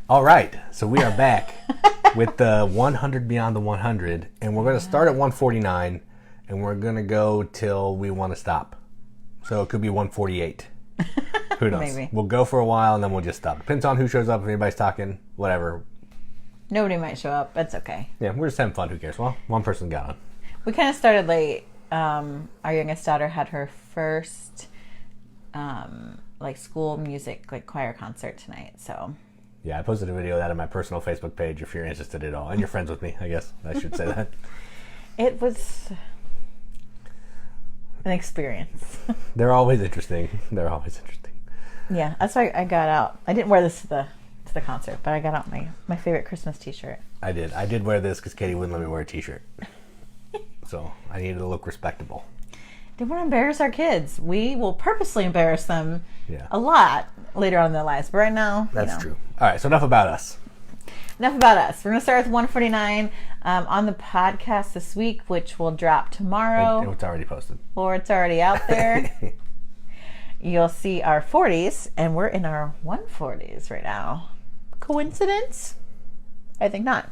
All right, so we are back with the 100 Beyond the 100, and we're going to start at 149, and we're going to go till we want to stop. So it could be 148. Who knows? Maybe. We'll go for a while, and then we'll just stop. Depends on who shows up, if anybody's talking, whatever. Nobody might show up. That's okay. Yeah, we're just having fun. Who cares? Well, one person got on. We kind of started late. Our youngest daughter had her first school music choir concert tonight, so... Yeah, I posted a video of that on my personal Facebook page if you're interested at all. And you're friends with me, I guess. I should say that. It was an experience. They're always interesting. Yeah, that's why I got out. I didn't wear this to the concert, but I got out my favorite Christmas t-shirt. I did wear this because Katie wouldn't let me wear a t-shirt. So I needed to look respectable. Didn't want to embarrass our kids. We will purposely embarrass them a lot later on in their lives. But right now, that's true. All right, so enough about us. Enough about us. We're going to start with 149 on the podcast this week, which will drop tomorrow. It's already posted. Or it's already out there. You'll see our 40s, and we're in our 140s right now. Coincidence? I think not.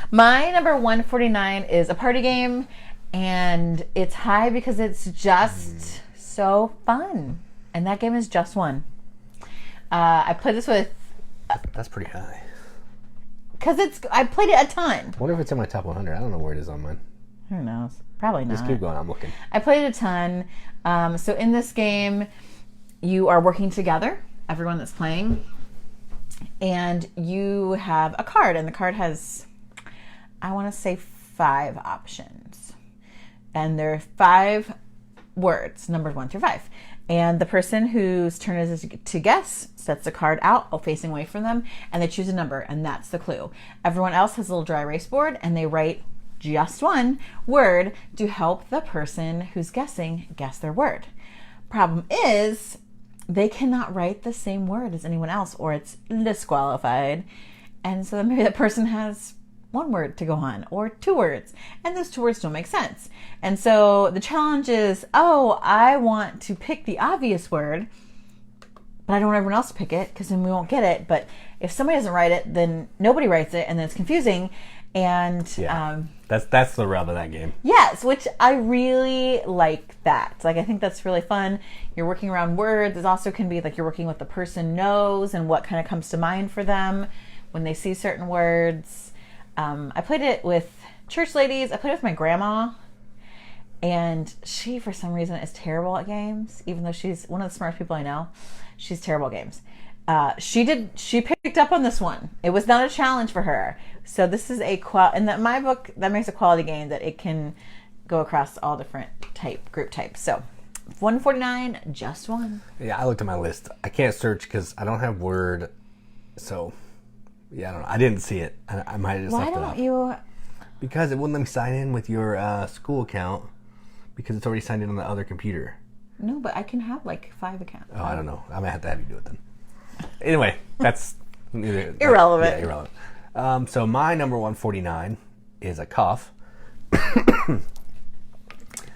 My number 149 is a party game, and it's high because it's just so fun. And that game is Just One. I played this with... That's pretty high. Because I played it a ton. I wonder if it's in my top 100. I don't know where it is on mine. Who knows? Probably not. Just keep going. I'm looking. I played it a ton. So in this game, you are working together, everyone that's playing, and you have a card. And the card has, I want to say, 5 options. And there are 5 words, numbers 1 through 5. And the person whose turn it is to guess sets the card out, facing away from them, and they choose a number, and that's the clue. Everyone else has a little dry erase board, and they write just one word to help the person who's guessing guess their word. Problem is, they cannot write the same word as anyone else, or it's disqualified. And so then maybe that person has 1 word to go on, or 2 words, and those 2 words don't make sense. And so the challenge is, I want to pick the obvious word, but I don't want everyone else to pick it, because then we won't get it. But if somebody doesn't write it, then nobody writes it, and then it's confusing. And that's the rub of that game. Yes, which I really like that. I think that's really fun. You're working around words. It also can be you're working with the person knows and what kind of comes to mind for them when they see certain words. I played it with church ladies. I played it with my grandma, and she, for some reason, is terrible at games. Even though she's one of the smartest people I know, she's terrible at games. She picked up on this one. It was not a challenge for her. So this is in my book, that makes a quality game that it can go across all different group types. So 149, Just One. Yeah, I looked at my list. I can't search because I don't have Word. So, yeah, I don't know. I didn't see it. I might have just left it off. Why don't you? Because it wouldn't let me sign in with your school account because it's already signed in on the other computer. No, but I can have 5 accounts. Oh, I don't know. I might have to have you do it then. Anyway, that's irrelevant. Yeah, irrelevant. So my number 149 is a cough.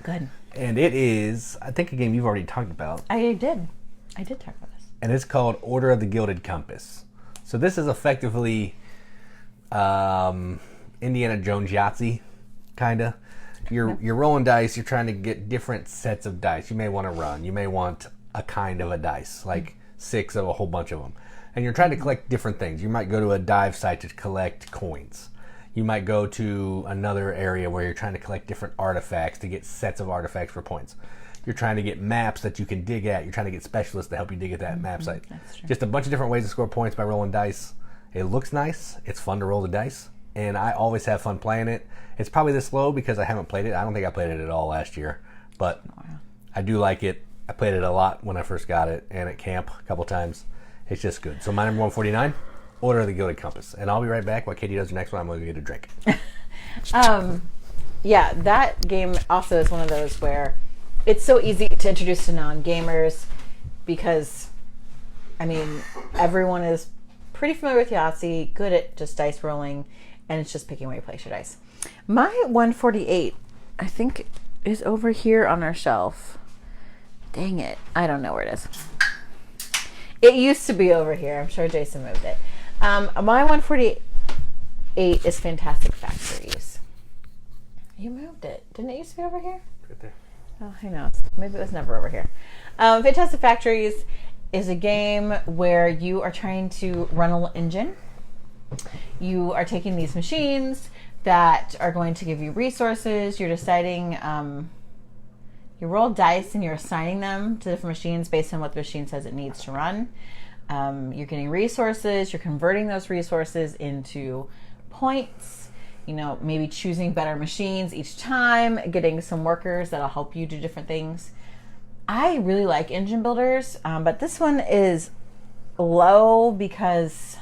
Good. And it is, I think, a game you've already talked about. I did talk about this. And it's called Order of the Gilded Compass. So this is effectively Indiana Jones Yahtzee, kind of. You're rolling dice. You're trying to get different sets of dice. You may want to run. You may want a kind of a dice, 6 of a whole bunch of them. And you're trying to collect different things. You might go to a dive site to collect coins. You might go to another area where you're trying to collect different artifacts to get sets of artifacts for points. You're trying to get maps that you can dig at. You're trying to get specialists to help you dig at that map site. That's true. Just a bunch of different ways to score points by rolling dice. It looks nice. It's fun to roll the dice. And I always have fun playing it. It's probably this low because I haven't played it. I don't think I played it at all last year. But I do like it. I played it a lot when I first got it, and at camp a couple times. It's just good. So my number 149, Order of the Gilded Compass. And I'll be right back while Katie does the next one. I'm going to get a drink. Yeah, that game also is one of those where it's so easy to introduce to non-gamers because, everyone is pretty familiar with Yahtzee, good at just dice rolling, and it's just picking where you place your dice. My 148, I think, is over here on our shelf. Dang it. I don't know where it is. It used to be over here. I'm sure Jason moved it. My 148 is Fantastic Factories. You moved it. Didn't it used to be over here? Right there. Oh, who knows? Maybe it was never over here. Fantastic Factories is a game where you are trying to run an engine. You are taking these machines that are going to give you resources. You're deciding, you roll dice and you're assigning them to different machines based on what the machine says it needs to run. You're getting resources. You're converting those resources into points. You know, maybe choosing better machines each time, getting some workers that'll help you do different things. I really like engine builders, but this one is low because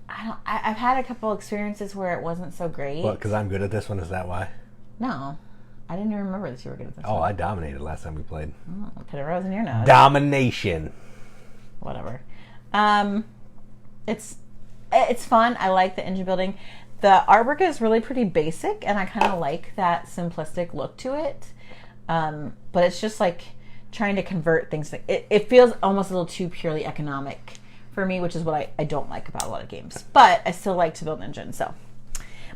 I've had a couple experiences where it wasn't so great. What, because I'm good at this one? Is that why? No. I didn't even remember that you were good at this one. I dominated last time we played. Oh, put a rose in your nose. Domination. Whatever. It's fun. I like the engine building. The artwork is really pretty basic, and I kind of like that simplistic look to it. But it's just like trying to convert things. It feels almost a little too purely economic for me, which is what I don't like about a lot of games. But I still like to build engines. So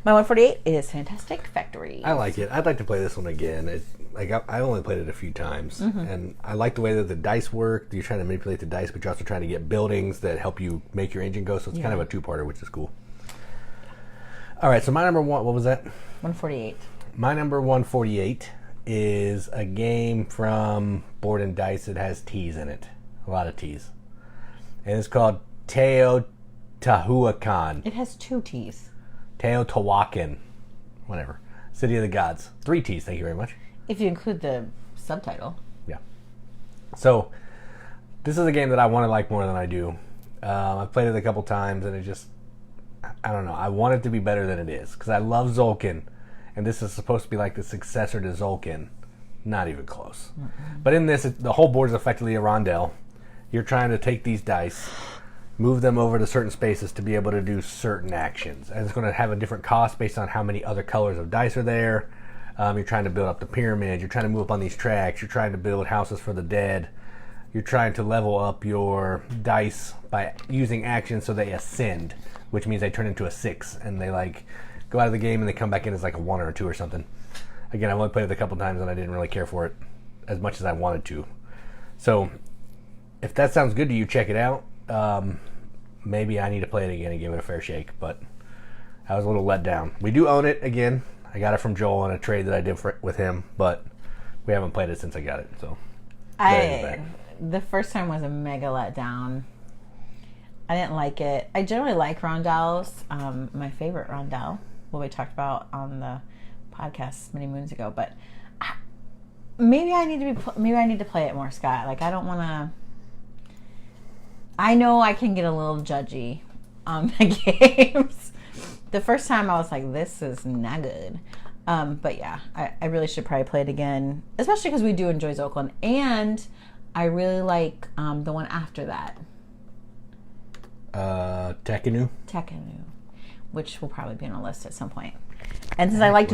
my 148 is Fantastic Factories. I like it. I'd like to play this one again. I only played it a few times, and I like the way that the dice work. You're trying to manipulate the dice, but you're also trying to get buildings that help you make your engine go. So it's kind of a two-parter, which is cool. All right, so my number one, what was that? 148. My number 148 is a game from Board and Dice that has T's in it. A lot of T's. And it's called Teotihuacan. It has 2 T's. Teotihuacan. Whatever. City of the Gods. 3 T's, thank you very much. If you include the subtitle. Yeah. So, this is a game that I want to like more than I do. I've played it a couple times, and it just... I don't know. I want it to be better than it is because I love Tzolk'in, and this is supposed to be like the successor to Tzolk'in. Not even close. Mm-hmm. But in this, the whole board is effectively a rondel. You're trying to take these dice, move them over to certain spaces to be able to do certain actions, and it's going to have a different cost based on how many other colors of dice are there. You're trying to build up the pyramid. You're trying to move up on these tracks. You're trying to build houses for the dead. You're trying to level up your dice by using actions so they ascend, which means they turn into a 6 and they like go out of the game and they come back in as like a 1 or a 2 or something. Again, I've only played it a couple times and I didn't really care for it as much as I wanted to. So if that sounds good to you, check it out. Maybe I need to play it again and give it a fair shake, but I was a little let down. We do own it again. I got it from Joel on a trade that I did with him, but we haven't played it since I got it. So the first time was a mega letdown. I didn't like it. I generally like rondels. My favorite rondel, what we talked about on the podcast many moons ago. But maybe I need to play it more, Scott. Like I don't want to. I know I can get a little judgy on the games. The first time I was like, this is not good. But yeah, I really should probably play it again, especially because we do enjoy Tzolk'in, and I really like the one after that. Takanoko, which will probably be on a list at some point. And since I liked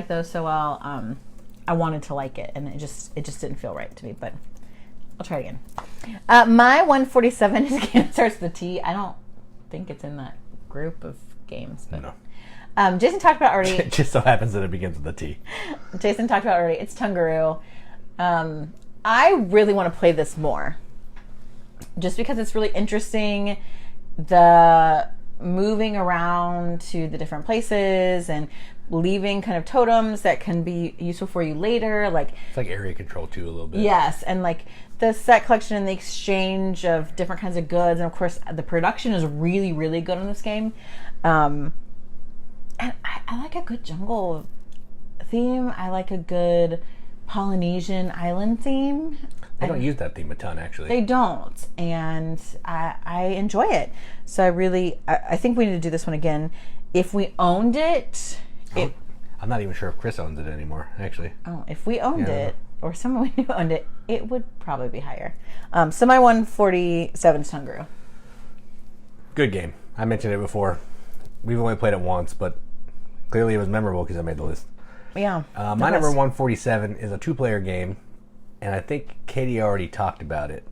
those, so well, I wanted to like it, and it just didn't feel right to me. But I'll try it again. My 147 is a game that starts with a T. I don't think it's in that group of games, but no. Jason talked about already. It just so happens that it begins with a T. Jason talked about already. It's Tungaru. I really want to play this more, just because it's really interesting. The moving around to the different places and leaving kind of totems that can be useful for you later. Like it's like area control too, a little bit. Yes, and like the set collection and the exchange of different kinds of goods, and of course the production is really, really good on this game. And I like a good jungle theme. I like a good Polynesian island theme. They don't use that theme a ton, actually. They don't, and I enjoy it. So I think we need to do this one again. If we owned it, I'm not even sure if Chris owns it anymore, actually. Oh, if we owned it, or someone who owned it, it would probably be higher. So my 147 is Tungaru. Good game. I mentioned it before. We've only played it once, but clearly it was memorable because I made the list. Yeah. My number 147 is a 2-player game, and I think Katie already talked about it.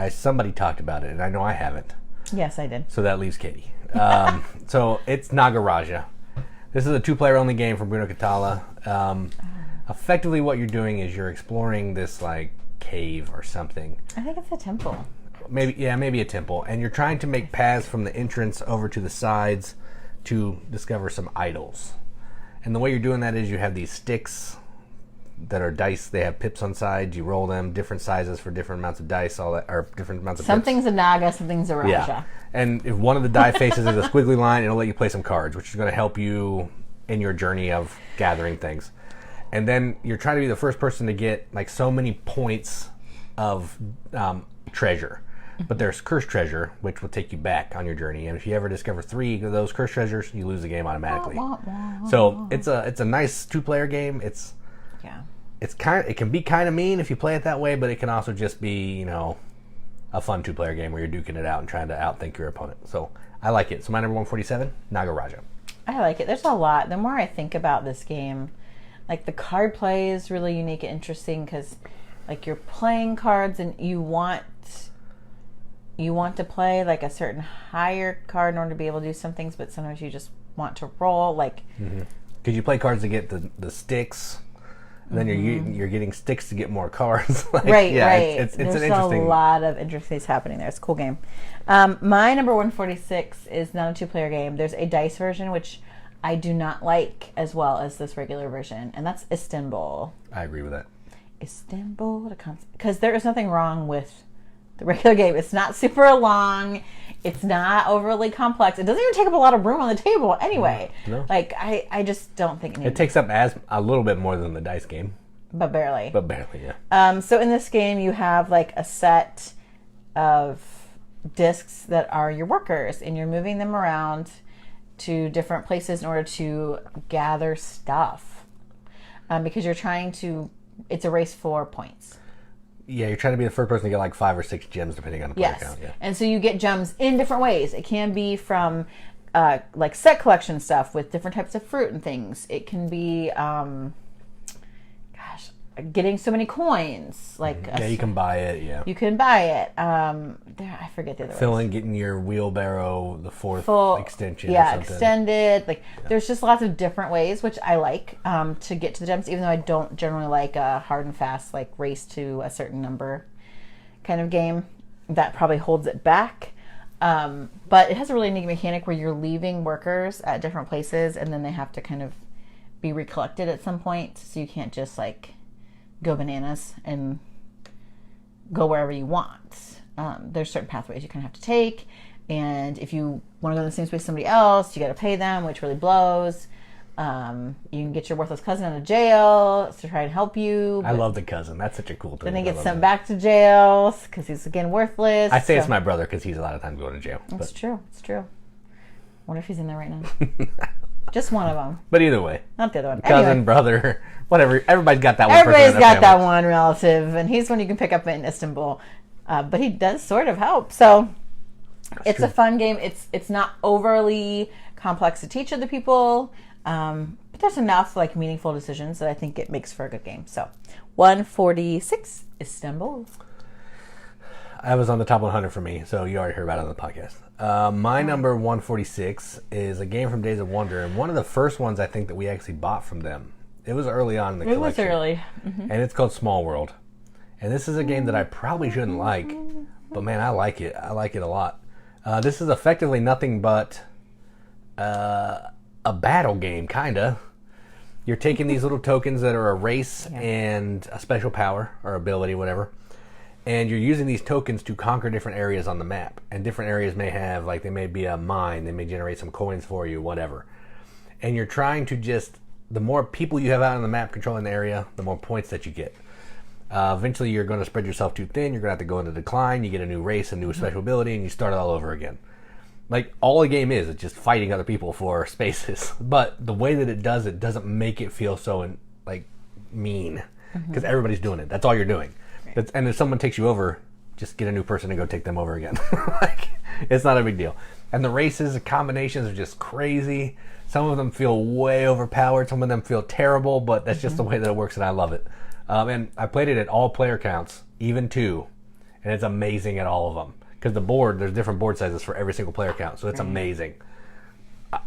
somebody talked about it, and I know I haven't. Yes, I did. So that leaves Katie. So it's Nagaraja. This is a 2-player only game from Bruno Catala. Effectively, what you're doing is you're exploring this like cave or something. I think it's a temple. Maybe a temple, and you're trying to make paths from the entrance over to the sides to discover some idols. And the way you're doing that is you have these sticks that are dice. They have pips on sides. You roll them, different sizes for different amounts of dice, all that, or different amounts of Something's pips. a Naga, something's a Raja. Yeah. And if one of the die faces is a squiggly line, it'll let you play some cards, which is going to help you in your journey of gathering things. And then you're trying to be the first person to get like so many points of treasure. But there's cursed treasure, which will take you back on your journey. And if you ever discover 3 of those cursed treasures, you lose the game automatically. So it's a nice 2-player game. It can be kind of mean if you play it that way, but it can also just be, a fun 2-player game where you're duking it out and trying to outthink your opponent. So I like it. So my number 147, Nagaraja. I like it. There's a lot. The more I think about this game, like the card play is really unique and interesting because like you're playing cards and you want to play like a certain higher card in order to be able to do some things, but sometimes you just want to roll like because you play cards to get the sticks, and then you're getting sticks to get more cards. Right. It's There's an interesting. a lot of interesting things happening there. It's a cool game. My number 146 is not a 2-player game. There's a dice version which I do not like as well as this regular version, and that's Istanbul. I agree with that. Istanbul, because there is nothing wrong with the regular game. It's not super long. It's not overly complex. It doesn't even take up a lot of room on the table anyway. No. Like, I just don't think it takes up a little bit more than the dice game. But barely. Yeah. So in this game, you have like a set of discs that are your workers, and you're moving them around to different places in order to gather stuff. Because you're trying to... It's a race for points. Yeah, you're trying to be the first person to get like 5 or 6 gems depending on the player count. Yeah. And so you get gems in different ways. It can be from like set collection stuff with different types of fruit and things. It can be, getting so many coins. Like you can buy it. Yeah, you can buy it. I forget the other ways. Getting your wheelbarrow, the full extension. Yeah, extended. Like there's just lots of different ways, which I like to get to the gems. Even though I don't generally like a hard and fast like race to a certain number kind of game, that probably holds it back. But it has a really neat mechanic where you're leaving workers at different places, and then they have to kind of be recollected at some point. So you can't just like go bananas and go wherever you want. There's certain pathways you kind of have to take, and if you want to go in the same space as somebody else, you got to pay them, which really blows. You can get your worthless cousin out of jail to try and help you. I love the cousin. That's such a cool thing. Then he gets sent back to jail because he's again worthless. I say it's my brother because he's a lot of times going to jail. It's true. It's true. I wonder if he's in there right now. Just one of them. But either way. Not the other one. Cousin, anyway. Brother, whatever. Everybody's got that one. Everybody's got that one relative, and he's one you can pick up in Istanbul. But he does sort of help. So it's a fun game. It's not overly complex to teach other people. But there's enough like meaningful decisions that I think it makes for a good game. So 146, Istanbul. I was on the top 100 for me, so you already heard about it on the podcast. My number 146 is a game from Days of Wonder, and one of the first ones I think that we actually bought from them. It was early on in the collection. It was early. Mm-hmm. And it's called Small World. And this is a game that I probably shouldn't like, but man, I like it. I like it a lot. This is effectively nothing but a battle game, kind of. You're taking these little tokens that are a race and a special power or ability, whatever. And you're using these tokens to conquer different areas on the map. And different areas may have, like, they may be a mine, they may generate some coins for you, whatever. And you're trying to just, the more people you have out on the map controlling the area, the more points that you get. Eventually you're going to spread yourself too thin, you're going to have to go into decline, you get a new race, a new special ability, and you start it all over again. Like, all the game is just fighting other people for spaces. But the way that it doesn't make it feel so, like, mean. Because everybody's doing it. That's all you're doing. And if someone takes you over, just get a new person and go take them over again. Like, it's not a big deal. And the races, the combinations are just crazy. Some of them feel way overpowered. Some of them feel terrible, but that's just the way that it works, and I love it. And I played it at all player counts, even 2. and it's amazing at all of them. Because there's different board sizes for every single player count, so it's amazing.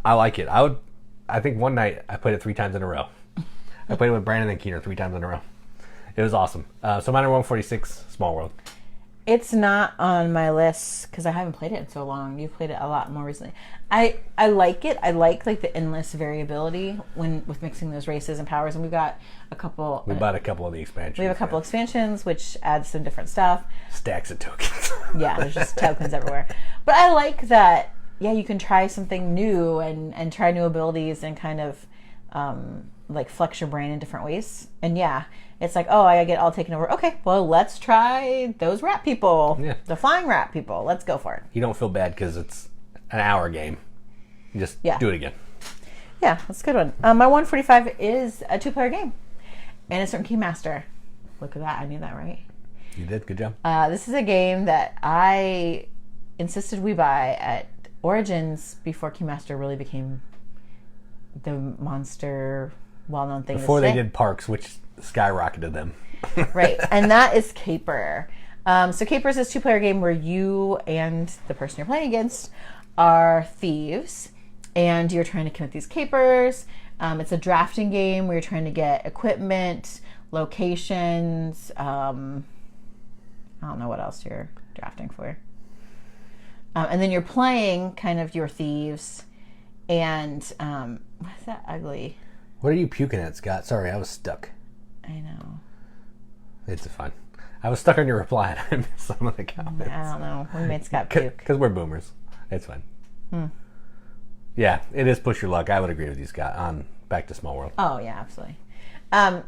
I like it. I think one night I played it 3 times in a row. I played it with Brandon and Keener 3 times in a row. It was awesome. So mine are 146, Small World. It's not on my list because I haven't played it in so long. You've played it a lot more recently. I like it. I like the endless variability with mixing those races and powers. And we've got a couple. We bought a couple of the expansions. We have a couple expansions which adds some different stuff. Stacks of tokens. Yeah, there's just tokens everywhere. But I like that. Yeah, you can try something new and try new abilities and kind of like flex your brain in different ways. And yeah, it's like, oh, I get all taken over. Okay, well, let's try those rat people. Yeah. The flying rat people. Let's go for it. You don't feel bad because it's an hour game. You just do it again. Yeah, that's a good one. My 145 is a 2-player game. And it's from Keymaster. Look at that. I knew that, right? You did. Good job. This is a game that I insisted we buy at Origins before Keymaster really became the monster well-known thing. Before they did Parks, which skyrocketed them. Right. And that is Caper. So Caper is this 2-player game where you and the person you're playing against are thieves. And you're trying to commit these capers. It's a drafting game where you're trying to get equipment, locations. I don't know what else you're drafting for. And then you're playing kind of your thieves. And what's that ugly? What are you puking at, Scott? Sorry, I was stuck. I know. It's fine. I was stuck on your reply and I missed some of the comments. I don't know. We made Scott puke. Because we're boomers. It's fine. Yeah, it is push your luck. I would agree with you, Scott, on Back to Small World. Oh, yeah, absolutely.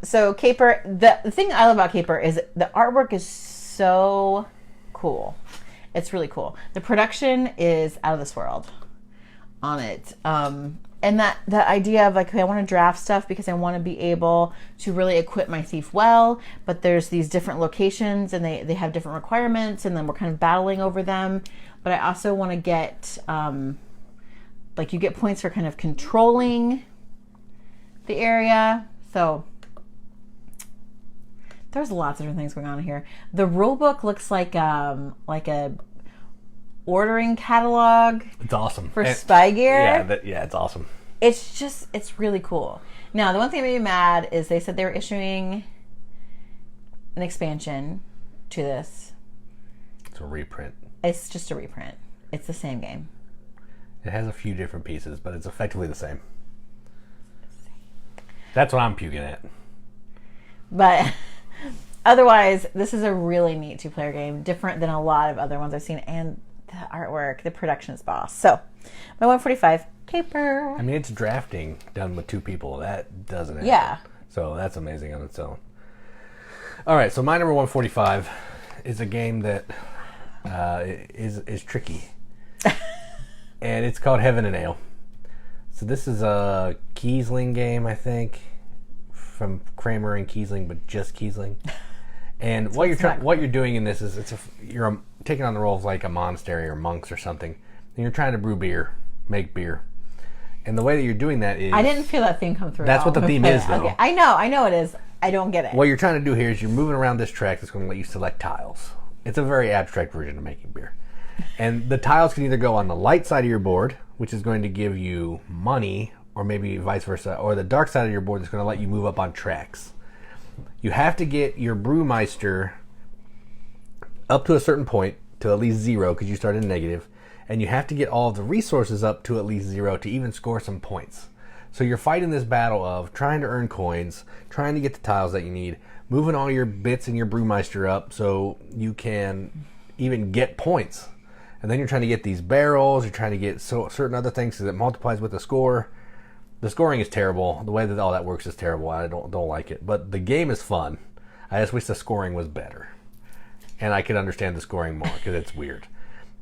So Caper, the thing I love about Caper is the artwork is so cool. It's really cool. The production is out of this world on it. And that idea of like, okay, I want to draft stuff because I want to be able to really equip my thief well, but there's these different locations and they have different requirements and then we're kind of battling over them. But I also want to get, like you get points for kind of controlling the area. So there's lots of different things going on here. The rule book looks like a ordering catalog. It's awesome. For spy gear. Yeah, it's awesome. It's really cool. Now, the one thing that made me mad is they said they were issuing an expansion to this. It's a reprint. It's just a reprint. It's the same game. It has a few different pieces, but it's effectively the same. That's what I'm puking at. But otherwise, this is a really neat 2-player game, different than a lot of other ones I've seen, and the artwork, the production is boss. So, my 145, Caper. I mean, it's drafting done with 2 people. That doesn't happen. Yeah. So that's amazing on its own. All right, so my number 145 is a game that is tricky. And it's called Heaven and Ale. So this is a Kiesling game, I think, from Kramer and Kiesling, but just Kiesling. And what you're doing in this is you're taking on the role of like a monastery or monks or something, and you're trying to brew beer, make beer. And the way that you're doing that is... I didn't feel that theme come through. That's what the theme is, though. Okay. I know it is. I don't get it. What you're trying to do here is you're moving around this track that's going to let you select tiles. It's a very abstract version of making beer. And the tiles can either go on the light side of your board, which is going to give you money, or maybe vice versa, or the dark side of your board that's going to let you move up on tracks. You have to get your brewmeister up to a certain point, to at least 0, because you start in negative, and you have to get all of the resources up to at least 0 to even score some points. So you're fighting this battle of trying to earn coins, trying to get the tiles that you need, moving all your bits and your brewmeister up so you can even get points. And then you're trying to get these barrels, you're trying to get certain other things because it multiplies with the score. The scoring is terrible. The way that all that works is terrible. I don't like it. But the game is fun. I just wish the scoring was better. And I could understand the scoring more because it's weird.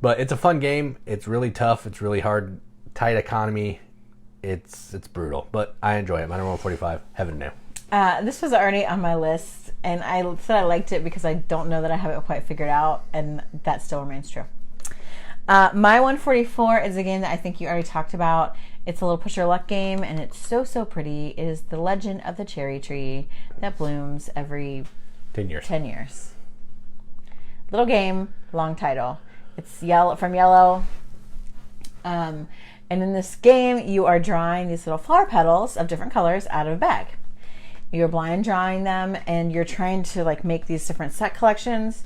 But it's a fun game. It's really tough. It's really hard. Tight economy. It's brutal. But I enjoy it. My number 145, Heaven Now. This was already on my list. And I said I liked it because I don't know that I have it quite figured out. And that still remains true. My 144 is a game that I think you already talked about. It's a little push your luck game, and it's so pretty. It is The Legend of the Cherry Tree that blooms every 10 years. 10 years. Little game, long title. It's yellow from yellow. And in this game, you are drawing these little flower petals of different colors out of a bag. You're blind drawing them, and you're trying to like make these different set collections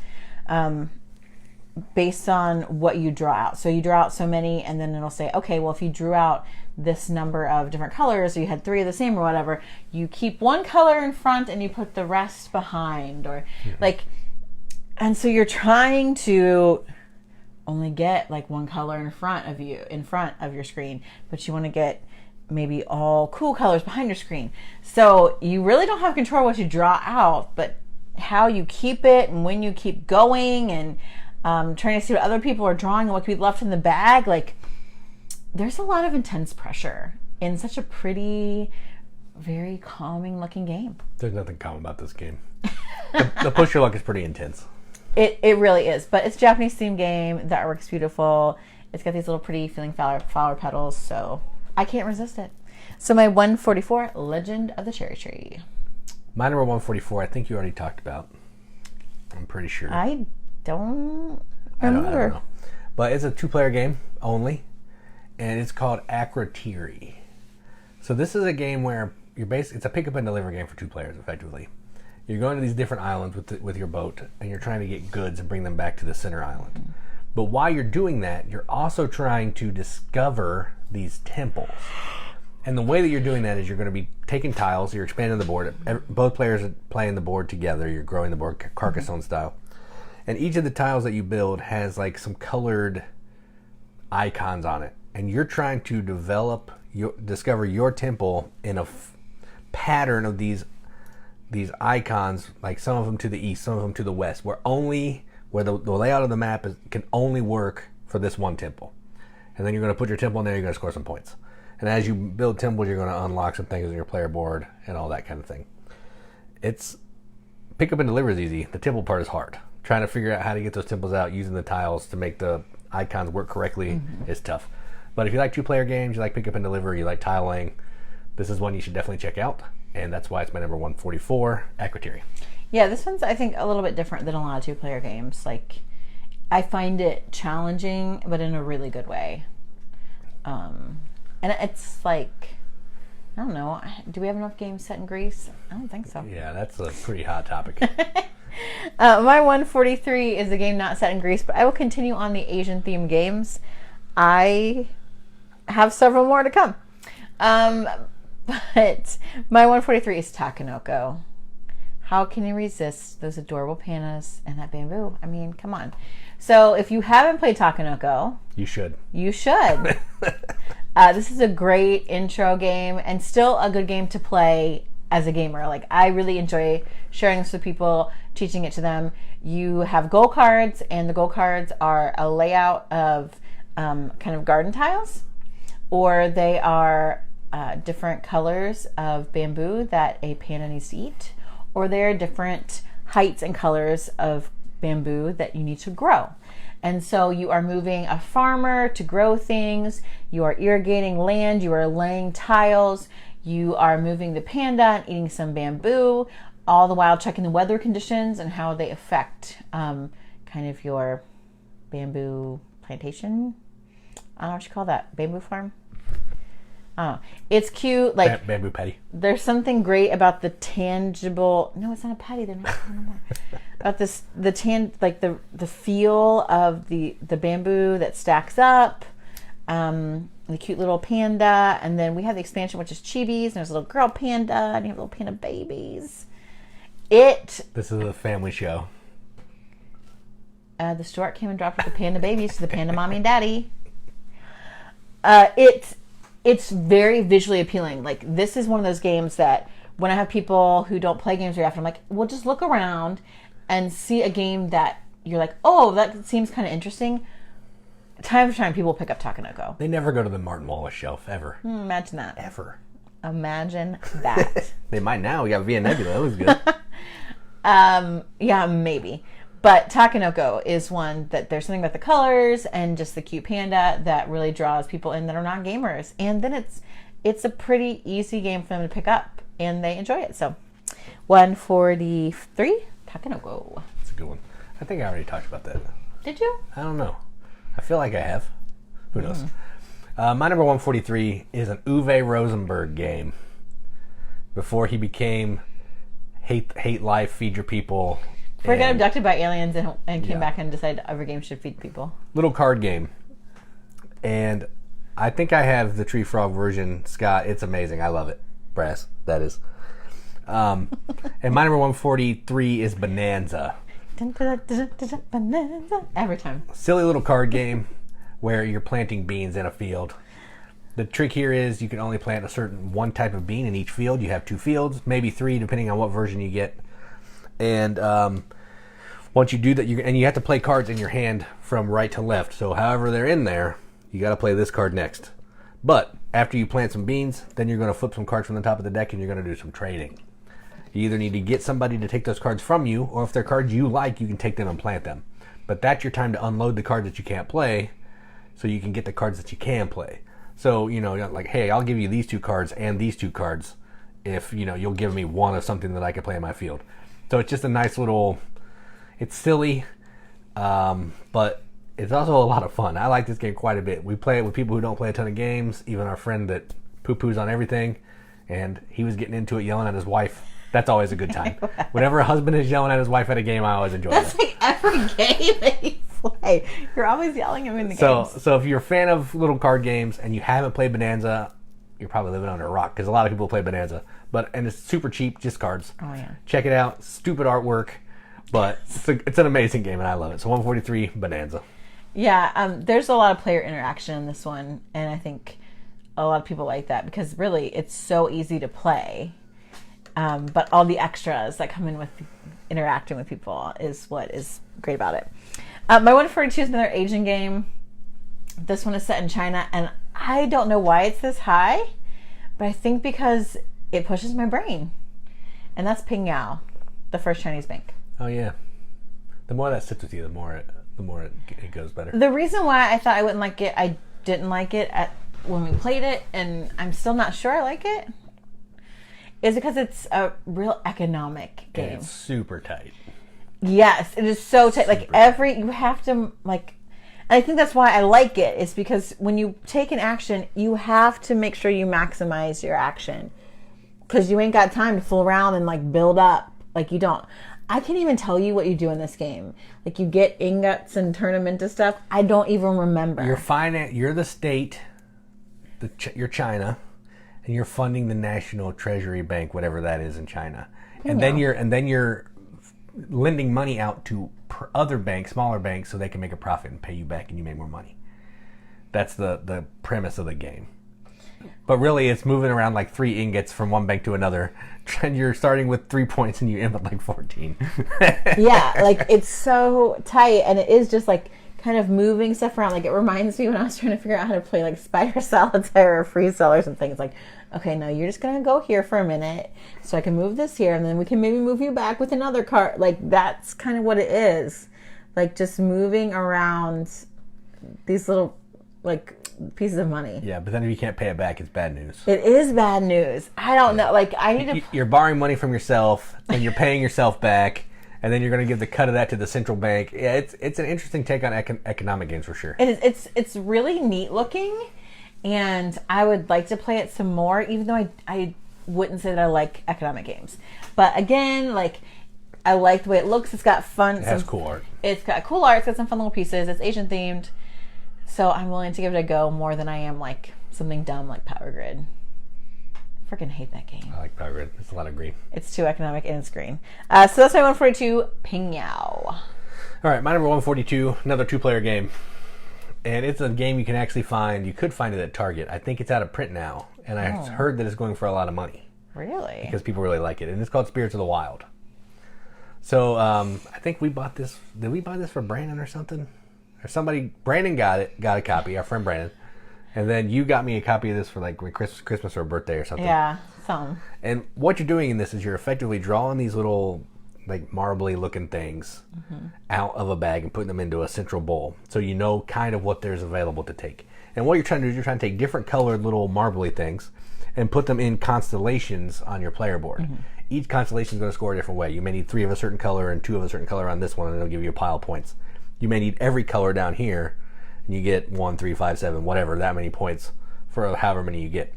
based on what you draw out. So you draw out so many, and then it'll say, okay, well, if you drew out this number of different colors, or you had 3 of the same or whatever, you keep one color in front and you put the rest behind, or like, and so you're trying to only get like one color in front of your screen, but you want to get maybe all cool colors behind your screen. So you really don't have control what you draw out, but how you keep it and when you keep going, and trying to see what other people are drawing and what could be left in the bag. Like, there's a lot of intense pressure in such a pretty, very calming looking game. There's nothing calm about this game. The push your luck is pretty intense. It really is, but it's a Japanese themed game. The artwork's beautiful. It's got these little pretty feeling flower petals, so I can't resist it. So my 144, Legend of the Cherry Tree. My number 144, I think you already talked about. I'm pretty sure. I don't remember. I don't know. But it's a 2-player game only, and it's called Akratiri. So this is a game where it's a pick up and deliver game for 2 players, effectively. You're going to these different islands with your boat, and you're trying to get goods and bring them back to the center island. But while you're doing that, you're also trying to discover these temples. And the way that you're doing that is you're going to be taking tiles, you're expanding the board. Both players are playing the board together. You're growing the board Carcassonne style. And each of the tiles that you build has like some colored icons on it. And you're trying to discover your temple in a pattern of these icons, like some of them to the east, some of them to the west, where the layout of the map can only work for this one temple. And then you're going to put your temple in there, you're going to score some points. And as you build temples, you're going to unlock some things on your player board and all that kind of thing. It's pick up and deliver is easy. The temple part is hard. Trying to figure out how to get those temples out using the tiles to make the icons work correctly is tough. But if you like 2-player games, you like pick up and deliver, you like tile laying, this is one you should definitely check out. And that's why it's my number 144, Akratiri. Yeah, this one's, I think, a little bit different than a lot of 2-player games. Like, I find it challenging, but in a really good way. And it's like, I don't know, do we have enough games set in Greece? I don't think so. Yeah, that's a pretty hot topic. My 143 is a game not set in Greece, but I will continue on the Asian-themed games. I have several more to come. But my 143 is Takanoko. How can you resist those adorable pandas and that bamboo? I mean, come on. So if you haven't played Takanoko, you should. You should. This is a great intro game and still a good game to play as a gamer. Like, I really enjoy sharing this with people, teaching it to them. You have goal cards, and the goal cards are a layout of kind of garden tiles, or they are different colors of bamboo that a panda needs to eat, or they're different heights and colors of bamboo that you need to grow. And so you are moving a farmer to grow things, you are irrigating land, you are laying tiles, you are moving the panda and eating some bamboo, all the while checking the weather conditions and how they affect kind of your bamboo plantation. I don't know what you call that, bamboo farm? It's cute. Like bamboo patty. There's something great about the tangible. No, it's not a patty. They're not anymore. About this, the feel of the bamboo that stacks up. The cute little panda, and then we have the expansion, which is chibis. And there's a little girl panda, and you have little panda babies. This is a family show. The stork came and dropped with the panda babies to the panda mommy and daddy. It's very visually appealing. Like, this is one of those games that when I have people who don't play games very often, I'm like, well, just look around and see a game that you're like, oh, that seems kind of interesting. Time to time, people pick up Takanoko. They never go to the Martin Wallace shelf, ever. Imagine that. Ever. Imagine that. They might now. We got Via Nebula. That was good. Yeah, maybe. But Takanoko is one that there's something about the colors and just the cute panda that really draws people in that are not gamers. And then it's a pretty easy game for them to pick up, and they enjoy it. So 143, Takanoko. That's a good one. I think I already talked about that. Did you? I don't know. I feel like I have. Who knows? My number 143 is an Uwe Rosenberg game. Before he became hate life, feed your people. Before he got abducted by aliens and came back and decided every game should feed people. Little card game. And I think I have the Tree Frog version, Scott. It's amazing. I love it. Brass, that is. And my number 143 is Bohnanza. Bohnanza. Every time. Silly little card game where you're planting beans in a field. The trick here is you can only plant a certain one type of bean in each field. You have 2 fields, maybe 3, depending on what version you get. And once you do that, you have to play cards in your hand from right to left. So however they're in there, you got to play this card next. But after you plant some beans, then you're going to flip some cards from the top of the deck and you're going to do some trading. You either need to get somebody to take those cards from you, or if they're cards you like, you can take them and plant them. But that's your time to unload the cards that you can't play, so you can get the cards that you can play. So, like, hey, I'll give you these 2 cards and these 2 cards if, you'll give me one of something that I can play in my field. So it's just a nice little, it's silly, but it's also a lot of fun. I like this game quite a bit. We play it with people who don't play a ton of games, even our friend that poo-poos on everything, and he was getting into it, yelling at his wife. That's always a good time. Whenever a husband is yelling at his wife at a game, I always enjoy that. That's like every game that you play. You're always yelling at him in the games. So if you're a fan of little card games and you haven't played Bohnanza, you're probably living under a rock because a lot of people play Bohnanza. And it's super cheap, just cards. Oh, yeah. Check it out. Stupid artwork, but it's an amazing game and I love it. So 143, Bohnanza. Yeah, there's a lot of player interaction in this one, and I think a lot of people like that because really it's so easy to play. But all the extras that come in with interacting with people is what is great about it. My 142 is another Asian game. This one is set in China, and I don't know why it's this high, but I think because it pushes my brain. And that's Pingyao, the first Chinese bank. Oh, yeah. The more that sits with you, the more it goes better. The reason why I thought I wouldn't like it, I didn't like it when we played it, and I'm still not sure I like it, is because it's a real economic game. And it's super tight. Yes, it is so tight. Like you have to like, and I think that's why I like it, is because when you take an action, you have to make sure you maximize your action. Because you ain't got time to fool around and like build up. Like you don't. I can't even tell you what you do in this game. Like you get ingots and turn them into stuff. I don't even remember. You're the state, you're China. And you're funding the National Treasury Bank, whatever that is in China, and then you're lending money out to other banks, smaller banks, so they can make a profit and pay you back, and you make more money. That's the premise of the game. But really, it's moving around like 3 ingots from one bank to another, and you're starting with 3 points and you end with like 14. Yeah, like it's so tight, and it is just like kind of moving stuff around. Like it reminds me when I was trying to figure out how to play like Spider Solitaire or Free Cell or something. It's like, okay, no, you're just gonna go here for a minute so I can move this here, and then we can maybe move you back with another card. Like that's kind of what it is, like just moving around these little like pieces of money. Yeah, but then if you can't pay it back, it's bad news. It is bad news. I don't know. Like I need to. You're borrowing money from yourself, and you're paying yourself back. And then you're going to give the cut of that to the central bank. Yeah, it's an interesting take on economic games for sure. It's really neat looking, and I would like to play it some more, even though I wouldn't say that I like economic games. But again, like I like the way it looks. It's got fun. It has cool art. It's got cool art. It's got some fun little pieces. It's Asian themed, so I'm willing to give it a go more than I am like something dumb like Power Grid. Freaking hate that game. I like Power Grid. It's a lot of green. It's too economic and it's green. So that's my 142, Pingyao. All right, my number 142, another 2-player game. And it's a game you can actually find. You could find it at Target. I think it's out of print now. And I heard that it's going for a lot of money. Really? Because people really like it. And it's called Spirits of the Wild. So I think we bought this. Did we buy this for Brandon or something? Or somebody. Brandon got a copy. Our friend Brandon. And then you got me a copy of this for like Christmas or birthday or something. Yeah, something. And what you're doing in this is you're effectively drawing these little like marbly looking things out of a bag and putting them into a central bowl. So you know kind of what there's available to take. And what you're trying to do is you're trying to take different colored little marbly things and put them in constellations on your player board. each constellation is going to score a different way. You may need 3 of a certain color and 2 of a certain color on this one, and it'll give you a pile of points. You may need every color down here, and you get 1, 3, 5, 7, whatever, that many points for however many you get.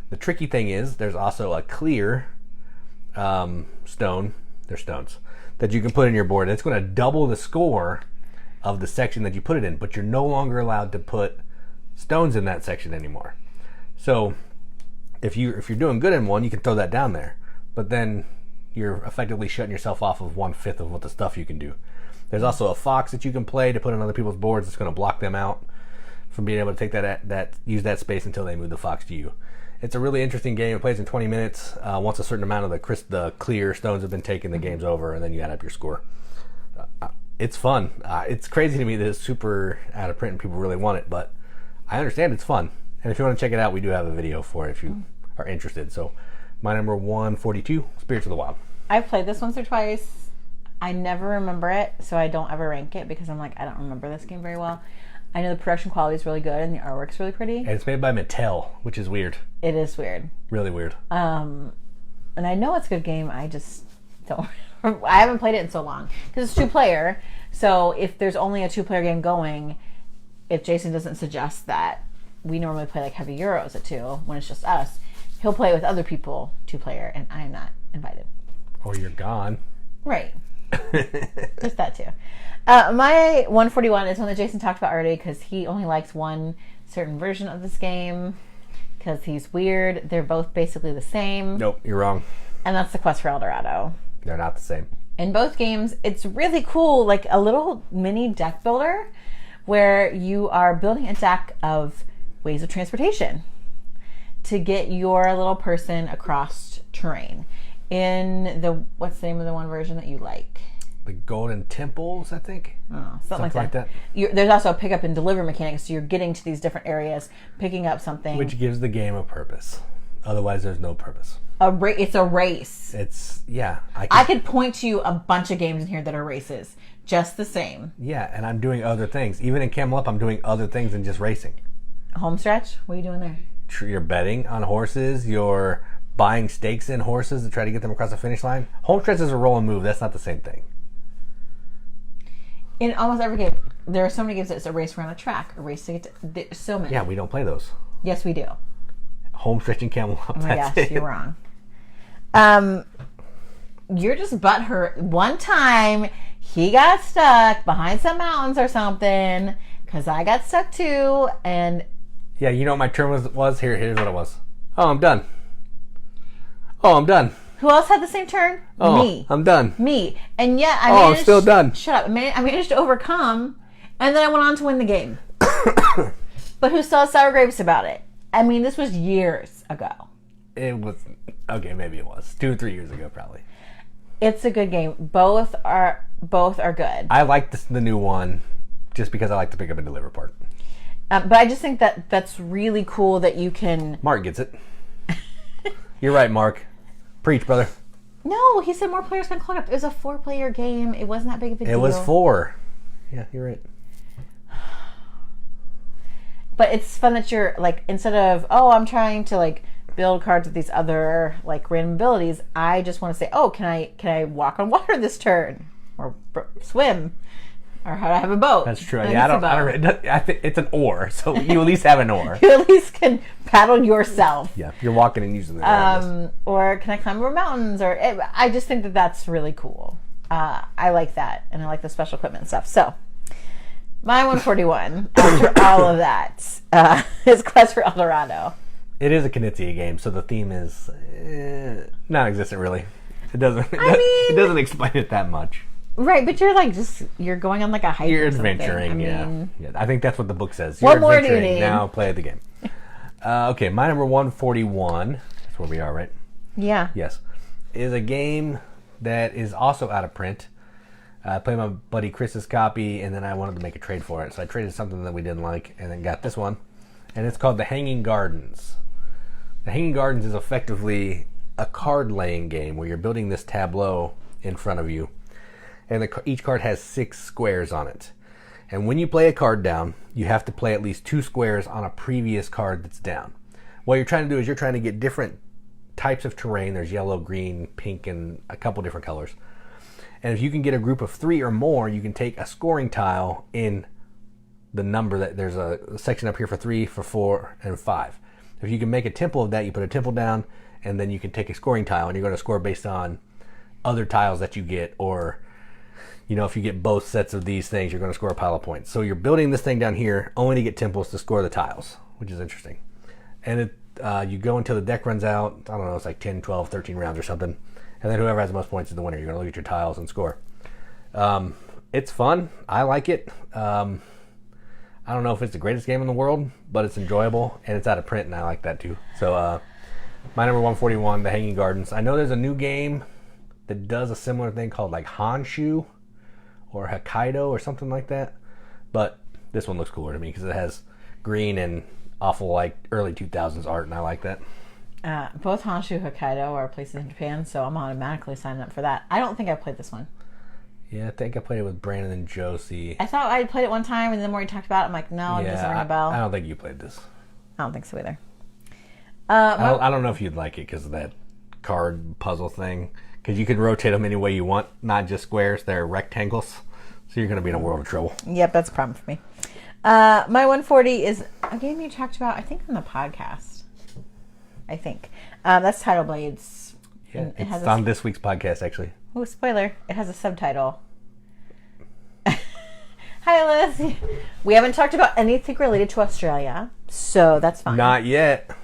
The tricky thing is there's also a clear stone. They're stones that you can put in your board. It's going to double the score of the section that you put it in, but you're no longer allowed to put stones in that section anymore. So if you're doing good in one, you can throw that down there, but then you're effectively shutting yourself off of 1/5 of what the stuff you can do. There's also a fox that you can play to put on other people's boards. It's going to block them out from being able to take use that space until they move the fox to you. It's a really interesting game. It plays in 20 minutes. Once a certain amount of the clear stones have been taken, the game's over, and then you add up your score. It's fun. It's crazy to me that it's super out of print and people really want it, but I understand it's fun. And if you want to check it out, we do have a video for it if you are interested. So my number 142, Spirits of the Wild. I've played this once or twice. I never remember it, so I don't ever rank it because I'm like, I don't remember this game very well. I know the production quality is really good and the artwork's really pretty. And it's made by Mattel, which is weird. It is weird. Really weird. And I know it's a good game. I just don't. I haven't played it in so long because it's 2-player. So if there's only a 2-player game going, if Jason doesn't suggest that we normally play like Heavy Euros at 2 when it's just us, he'll play with other people 2-player, and I am not invited. Or you're gone. Right. Just that too. My 141 is one that Jason talked about already because he only likes one certain version of this game because he's weird. They're both basically the same. Nope, you're wrong. And that's the Quest for Eldorado. They're not the same. In both games, it's really cool, like a little mini deck builder where you are building a deck of ways of transportation to get your little person across terrain. In the, what's the name of the one version that you like? The Golden Temples, I think. Oh, something like that. There's also a pick up and deliver mechanic, so you're getting to these different areas, picking up something. Which gives the game a purpose. Otherwise, there's no purpose. It's a race. Yeah. I could point to you a bunch of games in here that are races. Just the same. Yeah, and I'm doing other things. Even in Camel Up, I'm doing other things than just racing. Home stretch? What are you doing there? You're betting on horses. You're buying stakes in horses to try to get them across the finish line. Home stretch is a roll and move. That's not the same thing. In almost every game, there are so many games that it's a race around a track, a race to get to... So many. Yeah, we don't play those. Yes, we do. Home stretch and Camel Up. Oh my gosh, you're wrong. You're just butthurt. One time, he got stuck behind some mountains or something, because I got stuck too, and... Yeah, you know what my turn was? Here's what it was. Oh, I'm done. Oh, I'm done. Who else had the same turn? Oh, Me. I'm done. Me. And yet I managed... I'm still done. Shut up. I managed to overcome, and then I went on to win the game. But who still has sour grapes about it? I mean, this was years ago. It was... Okay, maybe it was. 2 or 3 years ago, probably. It's a good game. Both are good. I like the new one just because I like the pick up and deliver part. But I just think that that's really cool that you can... Mark gets it. You're right, Mark. Preach, brother. No, he said more players can clog up. It was a 4-player game. It wasn't that big of a deal. It was 4. Yeah, you're right. But it's fun that you're, like, instead of, I'm trying to, like, build cards with these other, like, random abilities, I just want to say, can I walk on water this turn? Or swim? Or how do I have a boat? That's true. Yeah, I think it's an oar, so you at least have an oar. You at least can paddle yourself. Yeah, you're walking and using the or can I climb over mountains? I just think that that's really cool. I like that, and I like the special equipment and stuff. So, my 141, after all of that, is Quest for Eldorado. It is a Knizia game, so the theme is non-existent, really. It doesn't explain it that much. Right, but you're like you're going on like a hike. You're or something. adventuring, yeah. I think that's what the book says. What more do you need? Now play the game. Okay, my number 141. That's where we are, right? Yeah. Yes, is a game that is also out of print. I played my buddy Chris's copy, and then I wanted to make a trade for it, so I traded something that we didn't like, and then got this one, and it's called The Hanging Gardens. The Hanging Gardens is effectively a card-laying game where you're building this tableau in front of you. And each card has 6 squares on it. And when you play a card down, you have to play at least 2 squares on a previous card that's down. What you're trying to do is you're trying to get different types of terrain. There's yellow, green, pink, and a couple different colors. And if you can get a group of 3 or more, you can take a scoring tile in the number that there's a section up here for 3, for 4, and 5. If you can make a temple of that, you put a temple down, and then you can take a scoring tile, and you're going to score based on other tiles that you get, or if you get both sets of these things, you're going to score a pile of points. So you're building this thing down here only to get temples to score the tiles, which is interesting. And you go until the deck runs out. I don't know, it's like 10, 12, 13 rounds or something. And then whoever has the most points is the winner. You're going to look at your tiles and score. It's fun. I like it. I don't know if it's the greatest game in the world, but it's enjoyable, and it's out of print, and I like that too. So my number 141, The Hanging Gardens. I know there's a new game that does a similar thing called like Honshu or Hokkaido or something like that, but this one looks cooler to me because it has green and awful like early 2000s art, and I like that. Both Honshu and Hokkaido are places in Japan, so I'm automatically signing up for that. I don't think I've played this one. Yeah, I think I played it with Brandon and Josie. I thought I played it one time, and then the more you talked about it, I'm like, no, it doesn't ring a bell. I don't think you played this. I don't think so either. I don't know if you'd like it because of that card puzzle thing. Because you can rotate them any way you want, not just squares. They're rectangles. So you're going to be in a world of trouble. Yep, that's a problem for me. My 140 is a game you talked about, I think, on the podcast. I think. That's Tidal Blades. Yeah, it's on this week's podcast, actually. Oh, spoiler. It has a subtitle. Hi, Liz. We haven't talked about anything related to Australia, so that's fine. Not yet.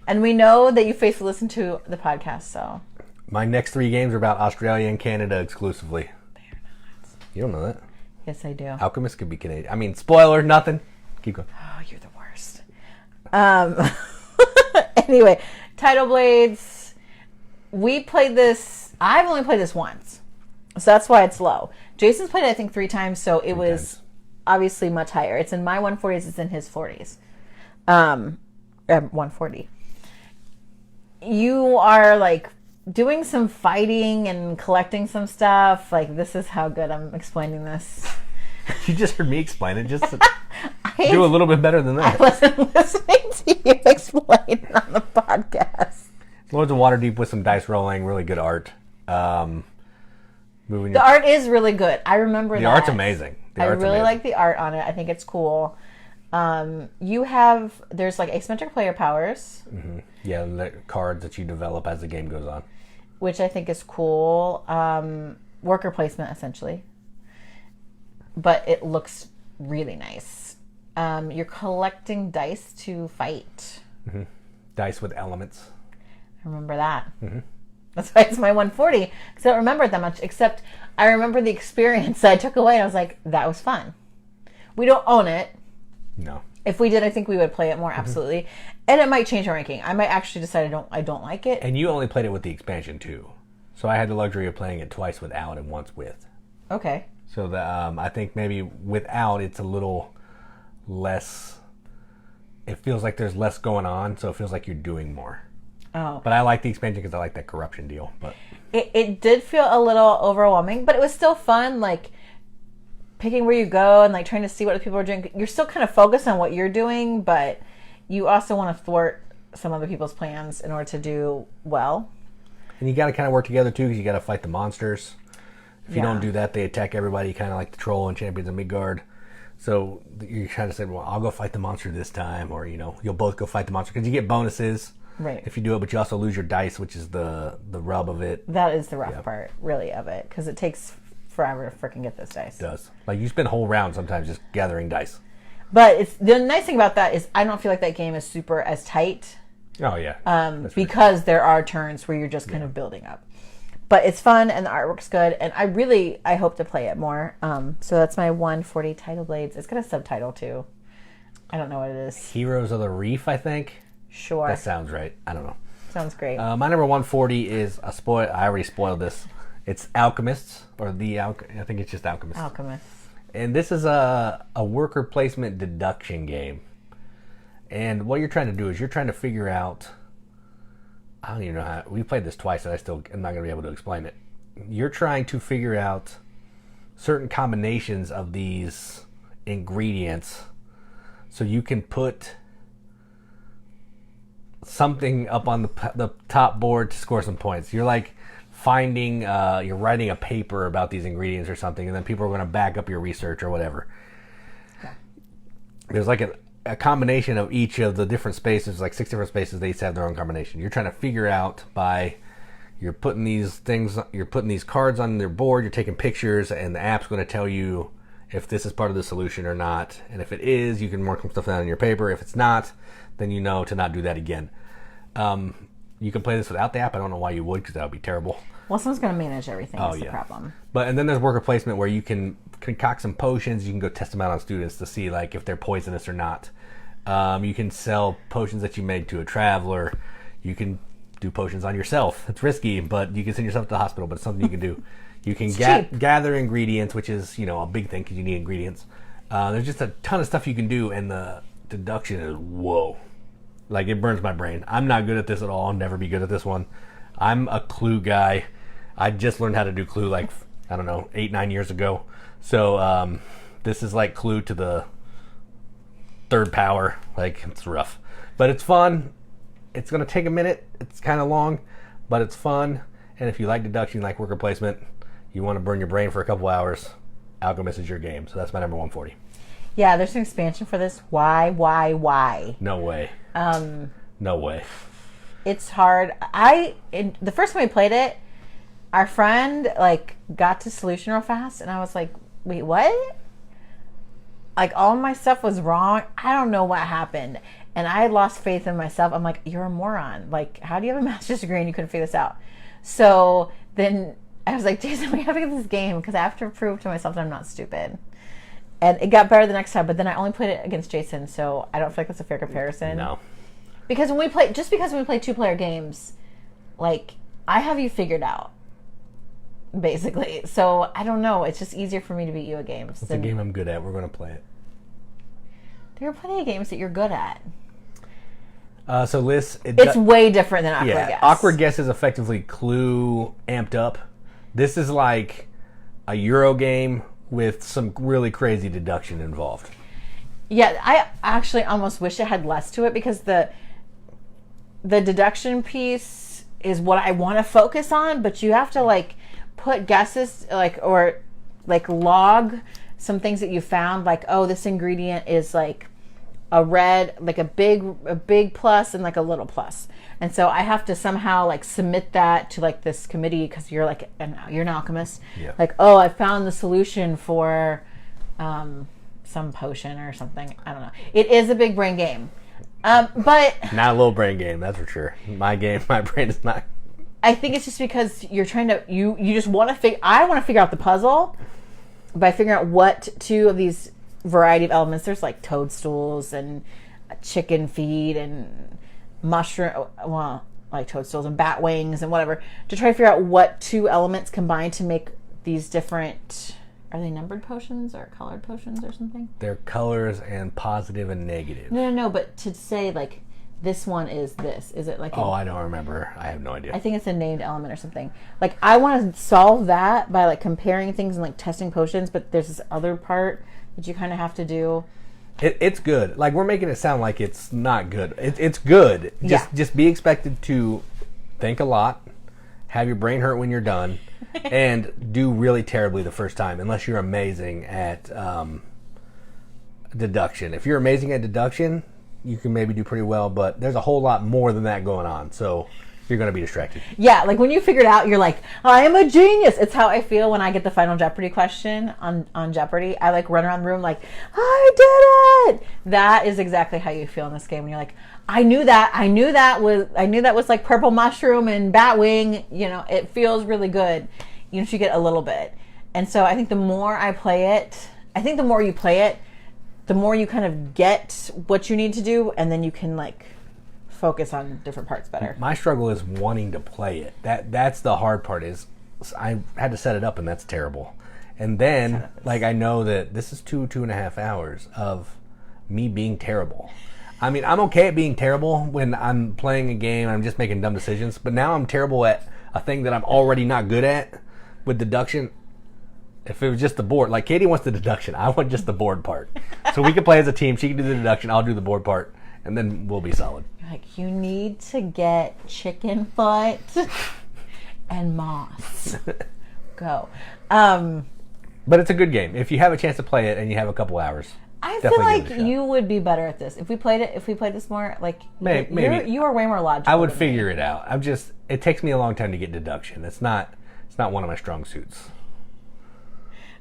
And we know that you faithfully listen to the podcast, so. My next 3 games are about Australia and Canada exclusively. They're not. You don't know that? Yes, I do. Alchemists could be Canadian. I mean, spoiler, nothing. Keep going. Oh, you're the worst. Anyway, Tidal Blades. We played this. I've only played this once, so that's why it's low. Jason's played it, I think, 3 times, so it was obviously much higher. It's in my 140s. It's in his 40s. 140. You are like doing some fighting and collecting some stuff. Like, this is how good I'm explaining this. You just heard me explain it. Just do a little bit better than that. I wasn't listening to you explain it on the podcast. Lords of Waterdeep with some dice rolling, really good art. The art is really good. I remember that. The art's amazing. I really like the art on it. I think it's cool. There's like asymmetric player powers. Mm-hmm. Yeah, the cards that you develop as the game goes on. Which I think is cool. Worker placement, essentially. But it looks really nice. You're collecting dice to fight. Mm-hmm. Dice with elements. I remember that. Mm-hmm. That's why it's my 140. Because I don't remember it that much. Except I remember the experience that I took away. And I was like, that was fun. We don't own it. No. If we did, I think we would play it more, absolutely. And it might change our ranking. I might actually decide I don't like it. And you only played it with the expansion, too. So I had the luxury of playing it twice without and once with. Okay. So I think maybe without, it's a little less... It feels like there's less going on, so it feels like you're doing more. Oh. But I like the expansion because I like that corruption deal. But it did feel a little overwhelming, but it was still fun, like picking where you go and like trying to see what other people are doing. You're still kind of focused on what you're doing, but you also want to thwart some other people's plans in order to do well. And you got to kind of work together too, because you got to fight the monsters. If you don't do that, they attack everybody, kind of like the Troll and Champions of Midgard. So you kind of said, well, I'll go fight the monster this time, or you'll both go fight the monster because you get bonuses. Right. If you do it, but you also lose your dice, which is the rub of it. That is the rough part, really, of it, because it takes forever to freaking get those dice. It does. Like, you spend a whole round sometimes just gathering dice. But the nice thing about that is I don't feel like that game is super as tight. Oh, yeah. Because there are turns where you're just kind of building up. But it's fun, and the artwork's good, and I hope to play it more. So that's my 140 Tidal Blades. It's got a subtitle, too. I don't know what it is. Heroes of the Reef, I think. Sure. That sounds right. I don't know. Sounds great. My number 140 is a spoil. I already spoiled this. It's Alchemists, or I think it's just Alchemists. Alchemists. And this is a worker placement deduction game. And what you're trying to do is you're trying to figure out... I don't even know how... We played this twice, and I still am not going to be able to explain it. You're trying to figure out certain combinations of these ingredients so you can put something up on the top board to score some points. You're like finding, you're writing a paper about these ingredients or something, and then people are going to back up your research or whatever. Okay. There's like a combination of each of the different spaces, like 6 different spaces. They each have their own combination. You're trying to figure out you're putting these cards on their board. You're taking pictures, and the app's going to tell you if this is part of the solution or not. And if it is, you can mark some stuff down on your paper. If it's not, then you know to not do that again. You can play this without the app. I don't know why you would, because that would be terrible. Well, someone's going to manage everything. That's the problem. And then there's worker placement where you can concoct some potions. You can go test them out on students to see like if they're poisonous or not. You can sell potions that you made to a traveler. You can do potions on yourself. It's risky, but you can send yourself to the hospital, but it's something you can do. You can gather ingredients, which is, a big thing because you need ingredients. There's just a ton of stuff you can do, and the deduction is whoa. Like, it burns my brain. I'm not good at this at all. I'll never be good at this one. I'm a clue guy. I just learned how to do clue 8-9 years ago. So this is like clue to the third power. Like, it's rough. But it's fun. It's going to take a minute. It's kind of long, but it's fun. And if you like deduction, like worker placement, you want to burn your brain for a couple hours, Alchemist is your game. So that's my number 140. Yeah, there's an expansion for this. Why? No way. No way. It's hard. The first time we played it, our friend got to solution real fast, and I was like, wait, what? Like, all my stuff was wrong. I don't know what happened. And I had lost faith in myself. I'm like, you're a moron. Like, how do you have a master's degree and you couldn't figure this out? So then I was like, Jason, we have to get this game because I have to prove to myself that I'm not stupid. And it got better the next time, but then I only played it against Jason, so I don't feel like that's a fair comparison. No. Because when we play 2-player games, like, I have you figured out, basically. So, I don't know. It's just easier for me to beat you at games. It's a game I'm good at. We're going to play it. There are plenty of games that you're good at. So, Liz... It's way different than Awkward Guess. Awkward Guess is effectively Clue amped up. This is like a Euro game with some really crazy deduction involved. Yeah, I actually almost wish it had less to it because the deduction piece is what I want to focus on, but you have to put guesses or log some things that you found, like, oh, this ingredient is a red, a big plus and a little plus. And so I have to somehow submit that to this committee because you're you're an alchemist. Yeah. Oh, I found the solution for some potion or something. I don't know. It is a big brain game. But not a little brain game, that's for sure. My brain is not. I think it's just because you're trying to you just want to I want to figure out the puzzle by figuring out what two of these variety of elements. There's toadstools and chicken feet and mushroom, toadstools and bat wings and whatever, to try to figure out what two elements combine to make these different. Are they numbered potions or colored potions or something? They're colors and positive and negative. No. But to say this one is this, is it I don't remember. I have no idea. I think it's a named element or something. I want to solve that by comparing things and testing potions, but there's this other part that you kind of have to do. It's good. We're making it sound like it's not good. It's good. Just be expected to think a lot, have your brain hurt when you're done, and do really terribly the first time, unless you're amazing at deduction. If you're amazing at deduction, you can maybe do pretty well, but there's a whole lot more than that going on, so you're going to be distracted. Yeah, when you figure it out, you're like, I am a genius. It's how I feel when I get the final Jeopardy question on Jeopardy. I run around the room I did it! That is exactly how you feel in this game when you're like, I knew that was purple mushroom and bat wing. It feels really good. You get a little bit. And so I think the more I play it, the more you play it, the more you kind of get what you need to do, and then you can focus on different parts better. My struggle is wanting to play it. That's the hard part. Is I had to set it up, and that's terrible. And then I know that this is 2.5 hours of me being terrible. I mean, I'm okay at being terrible when I'm playing a game and I'm just making dumb decisions, but now I'm terrible at a thing that I'm already not good at with deduction. If it was just the board, Katie wants the deduction, I want just the board part. So we can play as a team. She can do the deduction, I'll do the board part, and then we'll be solid. Like, you need to get chicken foot and moss. Go. But it's a good game. If you have a chance to play it and you have a couple hours, I feel like you would be better at this. If we played this more, like, maybe. You are way more logical. I would figure it out. It takes me a long time to get deduction. It's not one of my strong suits.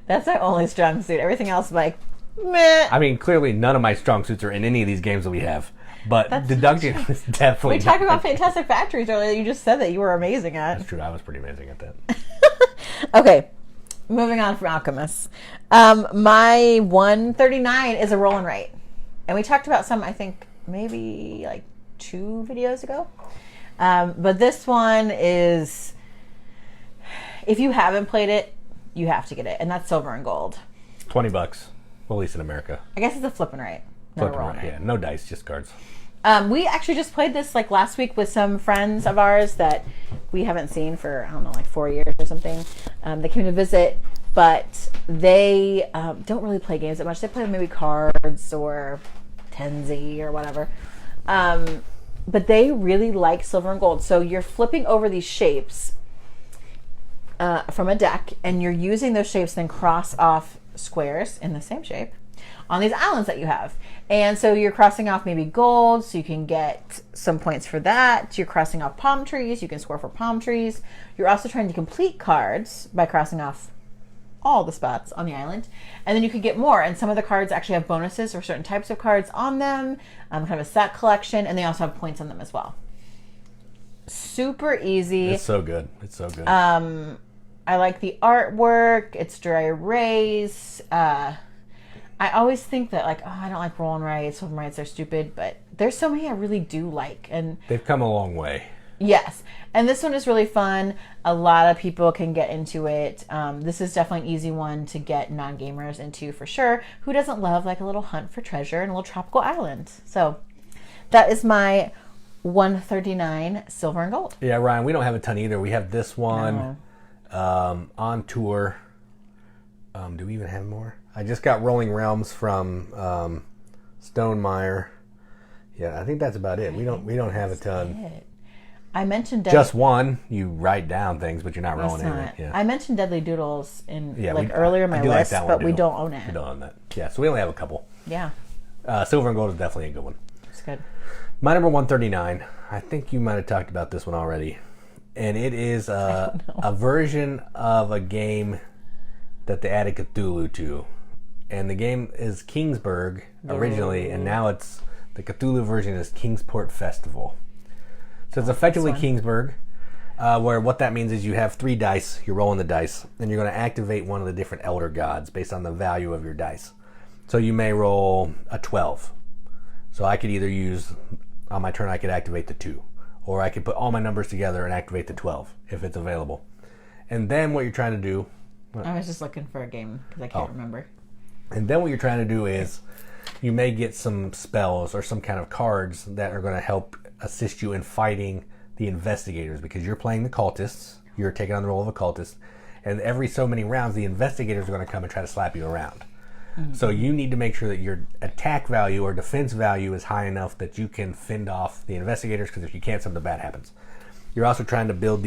That's my only strong suit. Everything else, like, meh. I mean, clearly none of my strong suits are in any of these games that we have. But deduction is definitely... We talked about Fantastic Factories earlier. You just said that you were amazing at. That's true. I was pretty amazing at that. Okay. Moving on from Alchemists. My 139 is a roll and write. And we talked about some, I think, maybe like 2 videos ago. But this one is... If you haven't played it, you have to get it. And that's silver and gold. $20. Well, at least in America. I guess it's a flip and write. Flip and write, yeah. No dice, just cards. We actually just played this like last week with some friends of ours that we haven't seen for, I don't know, like 4 years or something. They came to visit, but they don't really play games that much. They play maybe cards or Tenzi or whatever. But they really like silver and gold. So you're flipping over these shapes from a deck, and you're using those shapes then cross off squares in the same shape on these islands that you have. And so you're crossing off maybe gold, so you can get some points for that. You're crossing off palm trees, you can score for palm trees. You're also trying to complete cards by crossing off all the spots on the island. And then you could get more. And some of the cards actually have bonuses for certain types of cards on them, kind of a set collection, and they also have points on them as well. Super easy. It's so good. It's so good. I like the artwork. It's dry erase. I always think that, like, I don't like roll and writes. Roll and writes are stupid, but there's so many I really do like. And they've come a long way. Yes. And this one is really fun. A lot of people can get into it. This is definitely an easy one to get non-gamers into for sure. Who doesn't love, like, a little hunt for treasure and a little tropical island? So that is my 139 silver and gold. Yeah, Ryan, we don't have a ton either. We have this one on tour. Do we even have more? I just got Rolling Realms from Stonemeyer. Yeah, I think that's about it. We don't have a ton. I mentioned just one. You write down things, but you're not rolling anything. Yeah. I mentioned Deadly Doodles earlier in my list, but we don't own it. We don't own that. Yeah, so we only have a couple. Yeah. Silver and Gold is definitely a good one. It's good. My number 139. I think you might have talked about this one already, and it is a version of a game that they added Cthulhu to. And the game is Kingsburg originally, and now it's the Cthulhu version is Kingsport Festival. So it's effectively Kingsburg, where what that means is you have 3 dice, you're rolling the dice, and you're going to activate one of the different elder gods based on the value of your dice. So you may roll a 12. So I could either use, on my turn, I could activate the 2. Or I could put all my numbers together and activate the 12, if it's available. And then what you're trying to do... I was just looking for a game, because I can't remember. And then what you're trying to do is you may get some spells or some kind of cards that are going to help assist you in fighting the investigators, because you're playing the cultists. You're taking on the role of a cultist. And every so many rounds, the investigators are going to come and try to slap you around. Mm-hmm. So you need to make sure that your attack value or defense value is high enough that you can fend off the investigators, because if you can't, something bad happens. You're also trying to build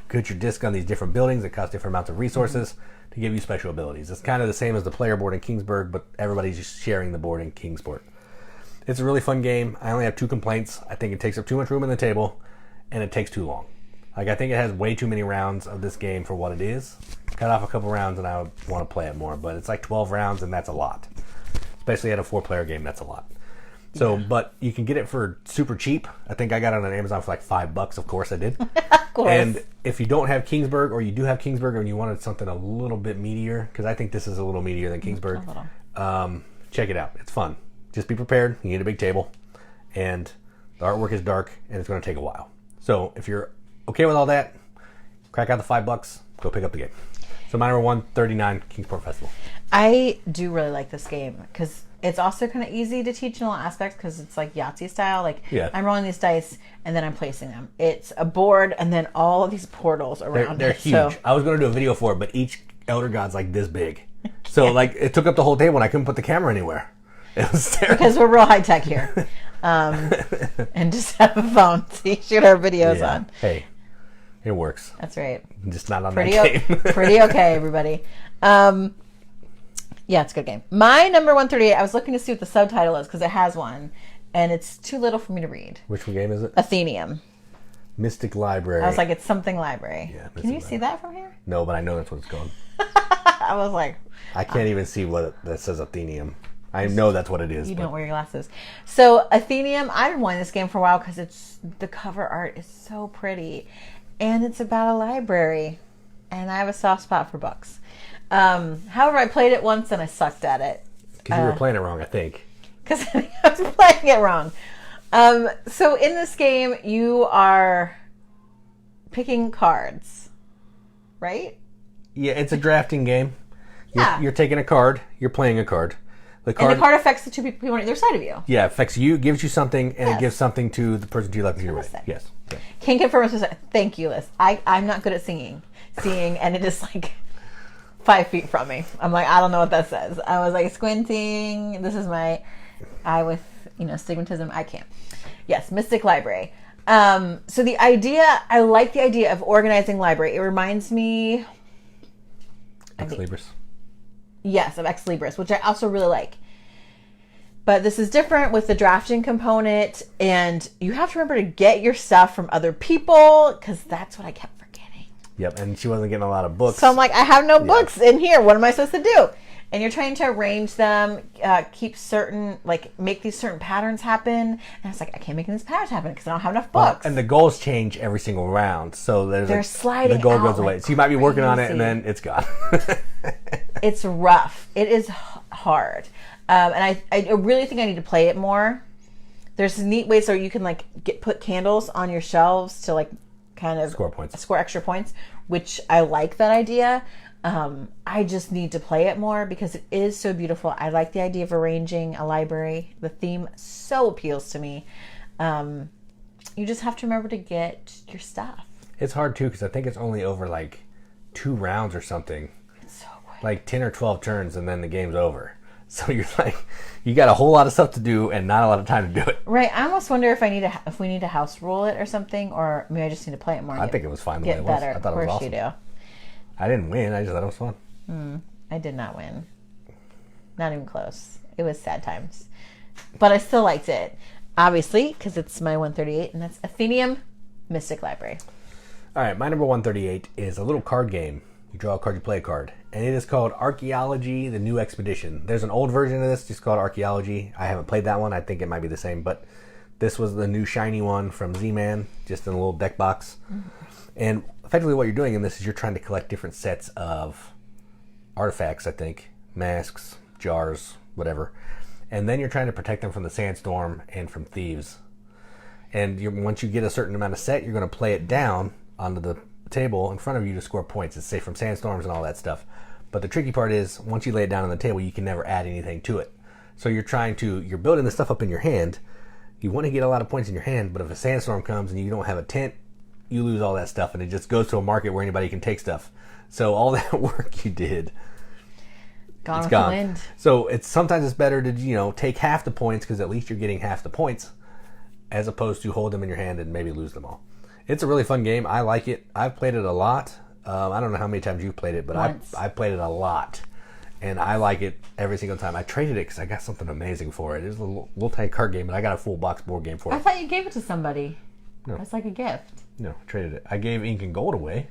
put your disc on these different buildings that cost different amounts of resources to give you special abilities. It's kind of the same as the player board in Kingsburg, but everybody's just sharing the board in Kingsport. It's a really fun game. I only have 2 complaints. I think it takes up too much room in the table, and it takes too long. Like, I think it has way too many rounds of this game for what it is. Cut off a couple rounds and I would want to play it more, but it's like 12 rounds, and that's a lot. Especially at a 4-player game, that's a lot. So, but you can get it for super cheap. I think I got it on Amazon for like $5. Of course I did. Of course. And if you don't have Kingsburg, or you do have Kingsburg and you wanted something a little bit meatier, because I think this is a little meatier than Kingsburg, check it out. It's fun. Just be prepared. You need a big table, and the artwork is dark, and it's going to take a while. So if you're okay with all that, crack out the $5. Go pick up the game. So my number 139, Kingsport Festival. I do really like this game, because it's also kind of easy to teach in all aspects, because it's like Yahtzee style. Like, I'm rolling these dice and then I'm placing them. It's a board and then all of these portals around they're huge. So, I was going to do a video for it, but each elder god's like this big. So like it took up the whole table and I couldn't put the camera anywhere. It was terrible. Because we're real high tech here. and just have a phone to shoot our videos on. Hey, it works. That's right. Just not on that game. Pretty okay, everybody. Yeah, it's a good game. My number 138, I was looking to see what the subtitle is because it has one, and it's too little for me to read. Which game is it? Atheneum. Mystic Library. I was like, it's something library. Yeah, Can you see that from here? No, but I know that's what it's called. I was like... I can't even see that says Athenium. I know that's what it is. You don't wear your glasses. So, Athenium, I've been wanting this game for a while because the cover art is so pretty. And it's about a library. And I have a soft spot for books. However, I played it once and I sucked at it. Because you were playing it wrong, I think. Because I was playing it wrong. So in this game, you are picking cards, right? Yeah, it's a drafting game. Yeah. You're taking a card. You're playing a card. And the card affects the two people on either side of you. Yeah, it affects you, gives you something, and it gives something to the person to your left and your right. Yes. Yeah. Can confirm. Thank you, Liz. I'm not good at seeing, and it is like 5 feet from me. I'm like, I don't know what that says. I was like squinting. This is my eye with, stigmatism. I can't. Yes, Mystic Library. So the idea, I like the idea of organizing library. It reminds me... Ex Libris. Yes, of Ex Libris, which I also really like. But this is different with the drafting component, and you have to remember to get your stuff from other people, because that's what I kept forgetting. Yep, and she wasn't getting a lot of books. So I'm like, I have no books in here. What am I supposed to do? And you're trying to arrange them, keep certain, make these certain patterns happen. And I was like, I can't make these patterns happen because I don't have enough books. And the goals change every single round. So they're sliding the goal out goes away. So you might be working on it and then it's gone. It's rough. It is hard. And I really think I need to play it more. There's neat ways where you can put candles on your shelves to kind of score extra points, which I like that idea. I just need to play it more because it is so beautiful. I like the idea of arranging a library. The theme so appeals to me. You just have to remember to get your stuff. It's hard too because I think it's only over 2 rounds or something. It's so quick. 10 or 12 turns and then the game's over. So you're you got a whole lot of stuff to do and not a lot of time to do it. Right. I almost wonder if we need to house rule it or something, or maybe I just need to play it more. I think it was fine the way it was. Better. I thought it was awesome. Of course you do. I didn't win. I just thought it was fun. I did not win. Not even close. It was sad times. But I still liked it. Obviously, because it's my 138, and that's Atheneum Mystic Library. All right, my number 138 is a little card game. You draw a card, you play a card. And it is called Archaeology the New Expedition. There's an old version of this just called Archaeology. I haven't played that one. I think it might be the same. But this was the new shiny one from Z-Man, just in a little deck box. And effectively what you're doing in this is you're trying to collect different sets of artifacts, I think. Masks, jars, whatever. And then you're trying to protect them from the sandstorm and from thieves. And once you get a certain amount of set, you're going to play it down onto the table in front of you to score points. It's safe from sandstorms and all that stuff. But the tricky part is, once you lay it down on the table, you can never add anything to it. So you're building the stuff up in your hand. You want to get a lot of points in your hand, but if a sandstorm comes and you don't have a tent, you lose all that stuff, and it just goes to a market where anybody can take stuff. So all that work you did, it's gone. The wind. So sometimes it's better to take half the points because at least you're getting half the points, as opposed to hold them in your hand and maybe lose them all. It's a really fun game. I like it. I've played it a lot. I don't know how many times you've played it, but I played it a lot, and I like it every single time. I traded it because I got something amazing for it. It was a little tiny card game, but I got a full box board game for it. I thought you gave it to somebody. No. It's like a gift. No, traded it. I gave Ink and Gold away.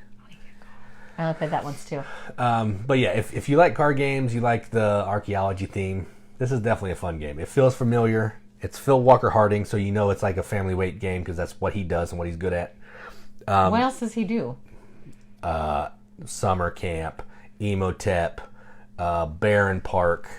I only played that once too. But yeah, if you like card games, you like the archaeology theme, this is definitely a fun game. It feels familiar. It's Phil Walker Harding, so you know it's like a family weight game because that's what he does and what he's good at. What else does he do? Summer Camp, Emotep, Barron Park,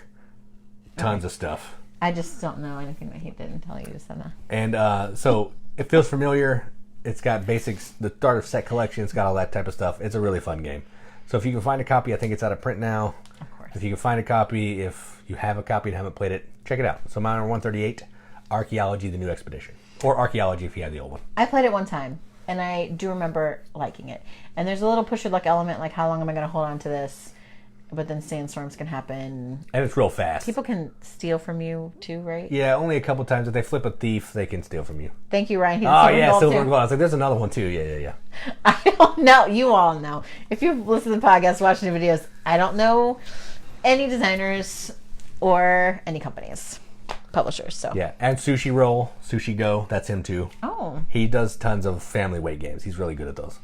tons of stuff. I just don't know anything that he did until you just said that. And so it feels familiar. It's got basics, the starter set collection. It's got all that type of stuff. It's a really fun game. So if you can find a copy, I think it's out of print now. Of course. If you can find a copy, if you have a copy and haven't played it, check it out. So my number 138, Archaeology the New Expedition. Or Archaeology if you had the old one. I played it one time, and I do remember liking it. And there's a little push your luck element, like how long am I going to hold on to this? but then sandstorms can happen. And it's real fast. People can steal from you too, right? Yeah, only a couple times. If they flip a thief, they can steal from you. Thank you, Ryan. Silver Gold. I was like, there's another one too. Yeah. I don't know. You all know. If you've listened to the podcast, watched the videos, I don't know any designers or any companies, publishers. So yeah, and Sushi Roll, Sushi Go, that's him too. Oh, he does tons of family weight games. He's really good at those.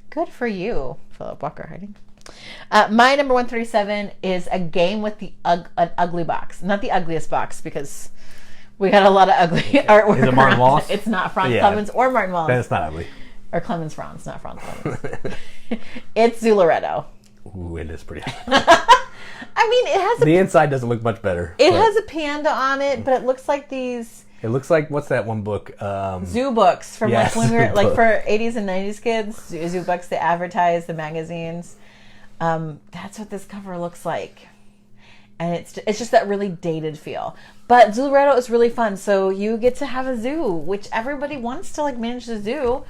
Good for you, Philip Walker Harding. My number 137 is a game with an ugly box. Not the ugliest box, because we got a lot of ugly artwork. Is it Martin Wallace? It's not Franz Clemens or Martin Wallace. Then it's not ugly. Or Clemens Franz, not Franz Clemens. It's Zooloretto. Ooh, it is pretty ugly. I mean, it has the inside doesn't look much better. It has a panda on it, but it looks like these... It looks like, what's that one book? Zoo books from like when we were like book. for 80s and 90s kids. Zoo books that advertise the magazines. That's what this cover looks like, and it's just that really dated feel. But Zooloretto is really fun. So you get to have a zoo, which everybody wants to like manage the zoo,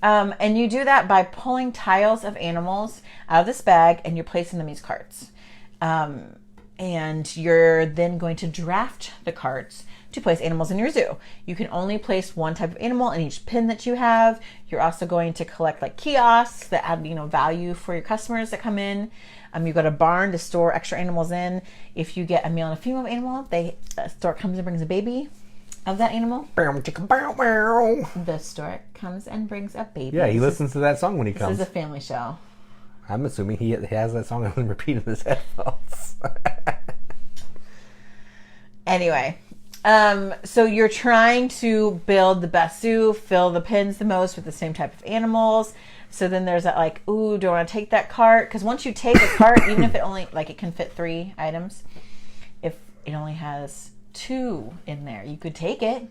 and you do that by pulling tiles of animals out of this bag and you're placing them in these carts, and you're then going to draft the carts to place animals in your zoo. You can only place one type of animal in each pin that you have. You're also going to collect like kiosks that add, value for your customers that come in. You've got a barn to store extra animals in. If you get a male and a female animal, the stork comes and brings a baby of that animal. The stork comes and brings a baby. Yeah, he listens to that song when he comes. This is a family show. I'm assuming he has that song on repeat in his headphones. Anyway. So you're trying to build the best zoo, fill the pins the most with the same type of animals. So then there's that like, ooh, do I want to take that cart? Because once you take a cart, even if it only, like it can fit 3 items, if it only has 2 in there, you could take it,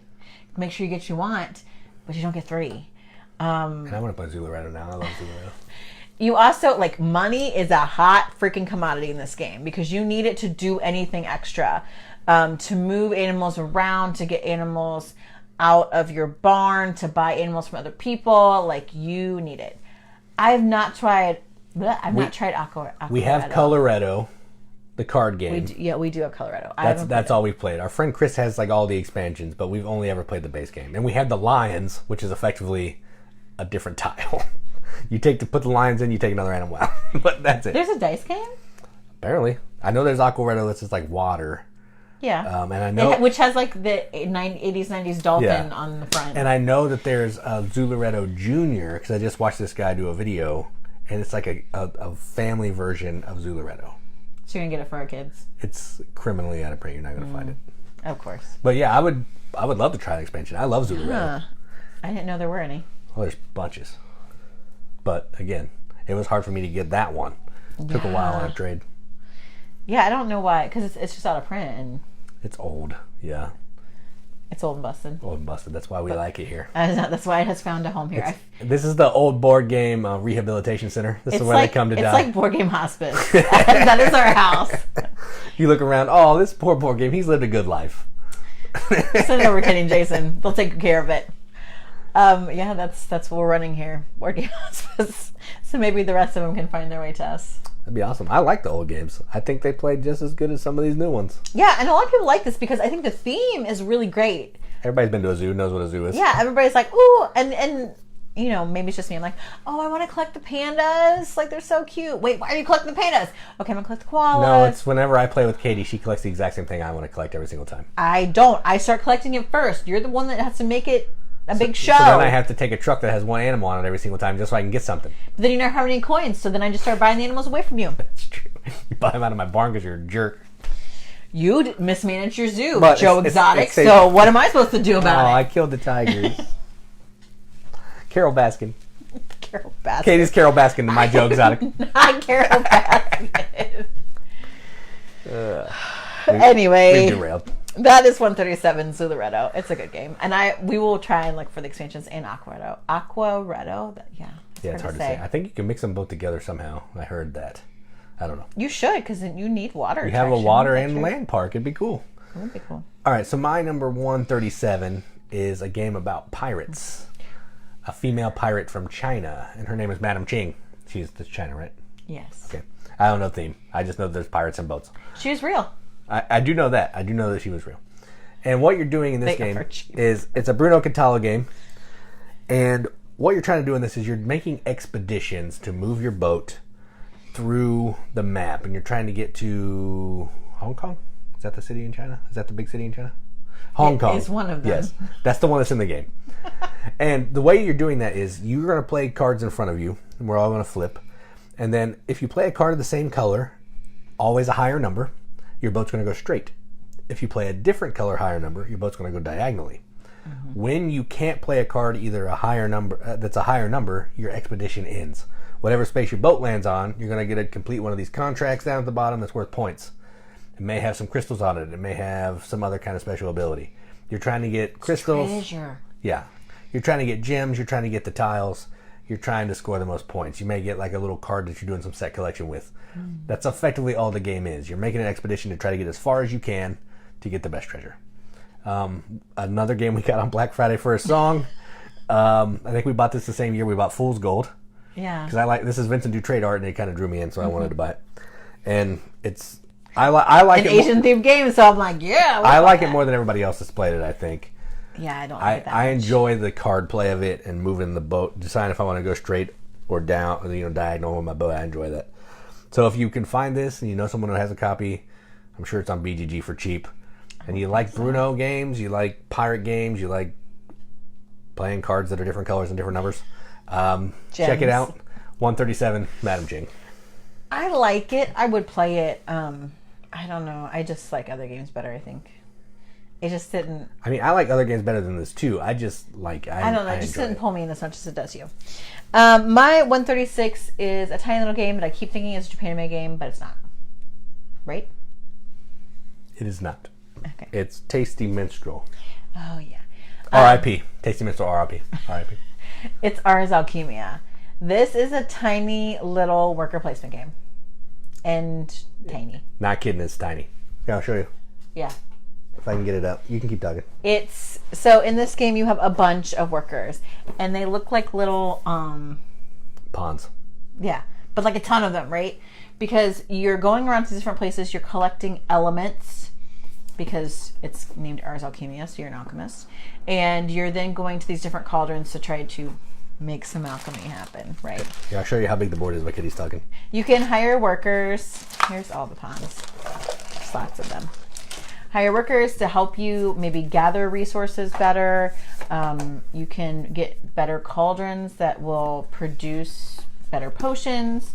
make sure you get what you want, but you don't get 3. And I want to play Zooloretto now. I love Zooloretto. You also, like, money is a hot freaking commodity in this game because you need it to do anything extra. To move animals around, to get animals out of your barn, to buy animals from other people. Like, you need it. I've not tried Akrotiri. We have Coloretto, the card game. We do have Coloretto. That's all we've played. Our friend Chris has like all the expansions, but we've only ever played the base game. And we have the lions, which is effectively a different tile. You put the lions in, you take another animal out. But that's it. There's a dice game? Apparently. I know there's Aquaretto that's just like water. Yeah. And I know... which has like the 80s, 90s dolphin on the front. And I know that there's a Zooloretto Junior, because I just watched this guy do a video, and it's like a family version of Zooloretto. So you're going to get it for our kids? It's criminally out of print. You're not going to find it. Of course. But yeah, I would love to try the expansion. I love Zooloretto. I didn't know there were any. Well, there's bunches. But again, it was hard for me to get that one. It took a while on a trade. Yeah, I don't know why, because it's just out of print and it's old. Yeah, it's old and busted. Old and busted. That's why we like it here. That's why it has found a home here. This is the old board game rehabilitation center. This is where they come to die. It's like board game hospice. That is our house. You look around. Oh, this poor board game. He's lived a good life. Send it over, Kenny and Jason. They'll take care of it. Yeah, that's what we're running here. Board game hospice. So maybe the rest of them can find their way to us. That'd be awesome. I like the old games. I think they played just as good as some of these new ones. Yeah, and a lot of people like this because I think the theme is really great. Everybody's been to a zoo, knows what a zoo is. Yeah, everybody's like, ooh, and you know, maybe it's just me. I'm like, oh, I want to collect the pandas. Like, they're so cute. Wait, why are you collecting the pandas? Okay, I'm going to collect the koalas. No, it's whenever I play with Katie, she collects the exact same thing I want to collect every single time. I don't. I start collecting it first. You're the one that has to make it a big show. So then I have to take a truck that has one animal on it every single time just so I can get something. But then you never have any coins, so then I just start buying the animals away from you. That's true. You buy them out of my barn because you're a jerk. You mismanage your zoo, but Joe Exotic, so what am I supposed to do about it? Oh, I killed the tigers. Carol Baskin. Carol Baskin. Katie's Carol Baskin to my Joe Exotic. Not Carol Baskin. Anyway. We derailed. That is 137 Zooloretto. It's a good game. And we will try and look for the expansions in Aquaretto. Aquaretto? Yeah. It's hard to say. I think you can mix them both together somehow. I heard that. I don't know. You should, because you need water. You have a water and land park. It'd be cool. It would be cool. All right, so my number 137 is a game about pirates. A female pirate from China, and her name is Madame Ching. She's China, right? Yes. Okay. I don't know theme. I just know there's pirates and boats. She was real. I do know that. I do know that she was real. And what you're doing in this game is it's a Bruno Catala game. And what you're trying to do in this is you're making expeditions to move your boat through the map. And you're trying to get to Hong Kong? Is that the city in China? Is that the big city in China? Hong Kong. It's one of them. Yes. That's the one that's in the game. And the way you're doing that is you're going to play cards in front of you. And we're all going to flip. And then if you play a card of the same color, always a higher number, your boat's going to go straight. If you play a different color, higher number, your boat's going to go diagonally. Mm-hmm. When you can't play a card either a higher number that's a higher number, your expedition ends. Whatever space your boat lands on, you're going to get to complete one of these contracts down at the bottom that's worth points. It may have some crystals on it. It may have some other kind of special ability. You're trying to get crystals. Treasure. Yeah. You're trying to get gems. You're trying to get the tiles. You're trying to score the most points. You may get like a little card that you're doing some set collection with. That's effectively all the game is. You're making an expedition to try to get as far as you can to get the best treasure. Another game we got on Black Friday for a song. I think we bought this the same year we bought Fool's Gold. Yeah. Because this is Vincent Dutrait art and it kind of drew me in, so I wanted to buy it. And I like an it Asian themed game, so I'm like, yeah. I like it more than everybody else that's played it, I think. Yeah, I don't like that I much. enjoy the card play of it and moving the boat, deciding if I want to go straight or down, diagonal with my boat. I enjoy that. So if you can find this and you know someone who has a copy, I'm sure it's on BGG for cheap. And you like Bruno games, you like pirate games, you like playing cards that are different colors and different numbers, check it out. 137, Madame Ching. I like it. I would play it. I don't know. I just like other games better, I think. It just didn't... I mean, I like other games better than this, too. I just like... I don't know. It just didn't pull me in as much as it does you. My 136 is a tiny little game that I keep thinking is a Japan-made game, but it's not. Right? It is not. Okay. It's Tasty Minstrel. Oh, yeah. R.I.P. Tasty Minstrel, R.I.P. R.I.P. It's Ars Alchimia. This is a tiny little worker placement game. And tiny. Not kidding, it's tiny. Yeah, I'll show you. Yeah. If I can get it up. You can keep talking. So in this game you have a bunch of workers. And they look like little... Pawns. Yeah. But like a ton of them, right? Because you're going around to different places. You're collecting elements. Because it's named Ars Alchimia, so you're an alchemist. And you're then going to these different cauldrons to try to make some alchemy happen, right? Yeah, I'll show you how big the board is. My kitty's talking. You can hire workers. Here's all the pawns. There's lots of them. Hire workers to help you maybe gather resources better. You can get better cauldrons that will produce better potions.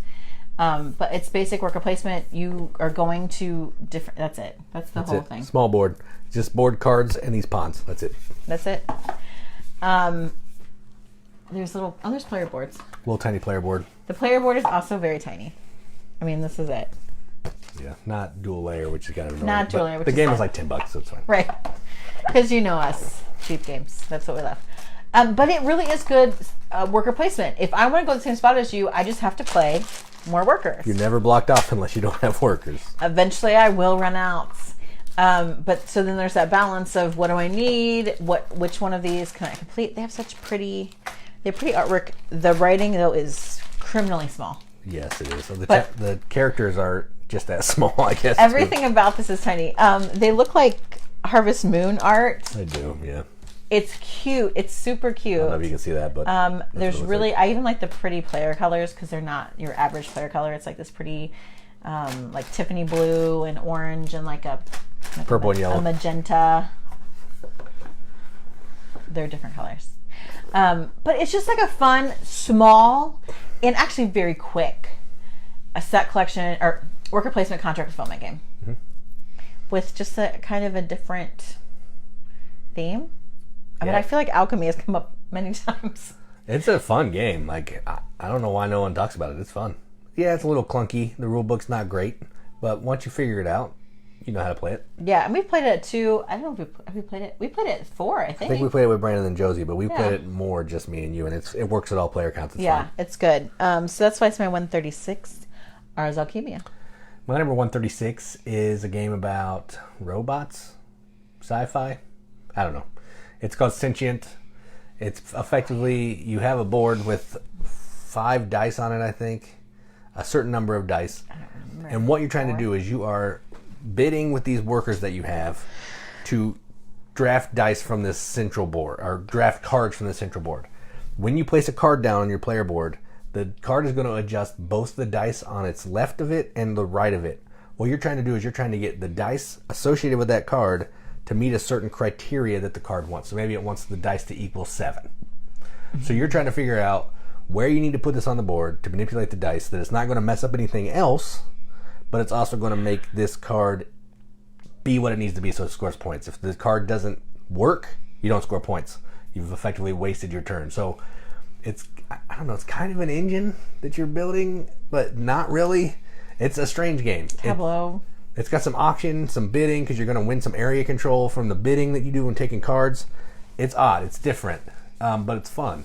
But it's basic worker placement. You are going to different... That's it. That's the whole thing. Small board. Just board cards and these pawns. That's it. That's it. There's there's player boards. Little tiny player board. The player board is also very tiny. I mean, this is it. Yeah, not dual layer, which is kind of annoying. Not dual layer, which the is game fine. was like $10, so it's fine. Right. Because you know us. Cheap games. That's what we love. But it really is good worker placement. If I want to go to the same spot as you, I just have to play more workers. You're never blocked off unless you don't have workers. Eventually I will run out. But so then there's that balance of what do I need? Which one of these can I complete? They have such pretty artwork. The writing though is criminally small. Yes, it is. So the characters are just that small, I guess. Everything about this is tiny. They look like Harvest Moon art. They do, yeah. It's cute. It's super cute. I don't know if you can see that, but there's really I even like the pretty player colors because they're not your average player color. It's like this pretty like Tiffany blue and orange and like purple and yellow, a magenta. They're different colors. But it's just like a fun, small, and actually very quick a set collection or worker placement contract fulfillment game with just a kind of a different theme. I mean, I feel like alchemy has come up many times. It's a fun game. Like, I don't know why no one talks about it. It's fun. Yeah, it's a little clunky. The rule book's not great. But once you figure it out, you know how to play it. Yeah, and we've played it at 2. I don't know if we played it. We played it at 4, I think. I think we played it with Brandon and Josie, but we played it more just me and you, and it works at all player counts. It's fun. It's good. So that's why it's my 136, Ars Alchimia. My number 136 is a game about robots, sci-fi. I don't know. It's called Sentient. It's effectively, you have a board with 5 dice on it, I think. a certain number of dice. And what you're trying to do is you are bidding with these workers that you have to draft dice from this central board, or draft cards from the central board. When you place a card down on your player board, the card is going to adjust both the dice on its left of it and the right of it. What you're trying to do is you're trying to get the dice associated with that card to meet a certain criteria that the card wants. So maybe it wants the dice to equal 7. So you're trying to figure out where you need to put this on the board to manipulate the dice, that it's not going to mess up anything else, but it's also going to make this card be what it needs to be so it scores points. If the card doesn't work, you don't score points. You've effectively wasted your turn. So it's, I don't know, it's kind of an engine that you're building, but not really. It's a strange game. Tableau. It's got some auction, some bidding, because you're going to win some area control from the bidding that you do when taking cards. It's odd. It's different, but it's fun.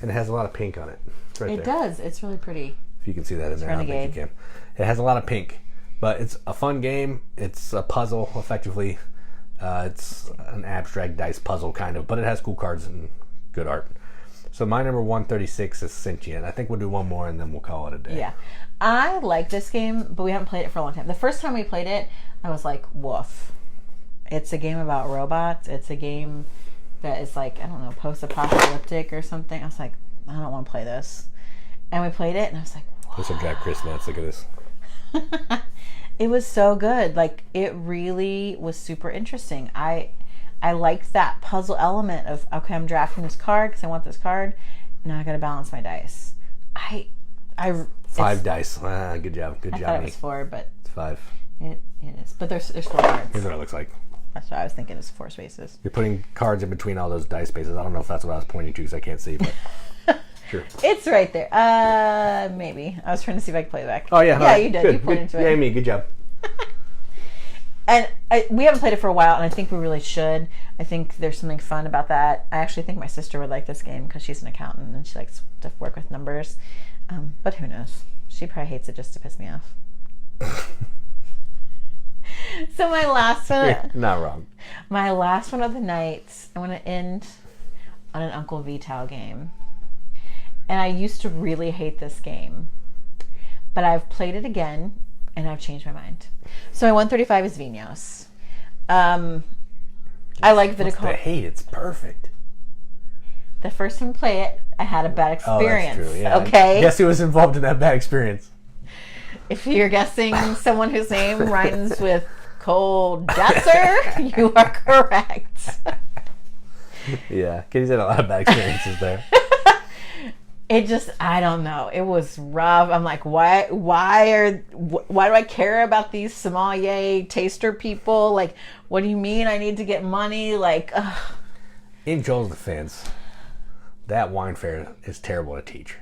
And it has a lot of pink on it. It's right there. It does. It's really pretty. If you can see that in there, I don't think you can. It has a lot of pink, but it's a fun game. It's a puzzle, effectively. It's an abstract dice puzzle, kind of, but it has cool cards and good art. So my number 136 is Sentient. I think we'll do one more and then we'll call it a day. Yeah. I like this game, but we haven't played it for a long time. The first time we played it, I was like, woof. It's a game about robots. It's a game that is like, I don't know, post-apocalyptic or something. I was like, I don't want to play this. And we played it and I was like, whoa. This will drive Chris nuts. Look at this. It was so good. Like, it really was super interesting. I liked that puzzle element of, okay, I'm drafting this card because I want this card. Now I got to balance my dice. 5 dice. Good job. Good job. I thought it was 4, but it's 5. It is. But there's 4 cards. Here's what it looks like. That's what I was thinking. Is 4 spaces. You're putting cards in between all those dice spaces. I don't know if that's what I was pointing to because I can't see, but sure. It's right there. Maybe. I was trying to see if I could play it back. Oh yeah. Yeah, right. you did. Good. You pointed to it. Yeah, me. Good job. And we haven't played it for a while, and I think we really should. I think there's something fun about that. I actually think my sister would like this game because she's an accountant and she likes to work with numbers. But who knows? She probably hates it just to piss me off. So my last one... You're not wrong. My last one of the night, I want to end on an Uncle Vital game. And I used to really hate this game. But I've played it again, and I've changed my mind. So my 135 is Vinhos. I like Viticulture. What's the hate? It's perfect. The first time I play it, I had a bad experience. Oh, that's true. Yeah. Okay? Guess who was involved in that bad experience? If you're guessing someone whose name rhymes with Cold Jetzer, you are correct. Yeah, Kitty's had a lot of bad experiences there. It just, I don't know. It was rough. I'm like, why do I care about these sommelier taster people? Like, what do you mean I need to get money? Like, ugh. In Joel's defense, that wine fair is terrible to teach.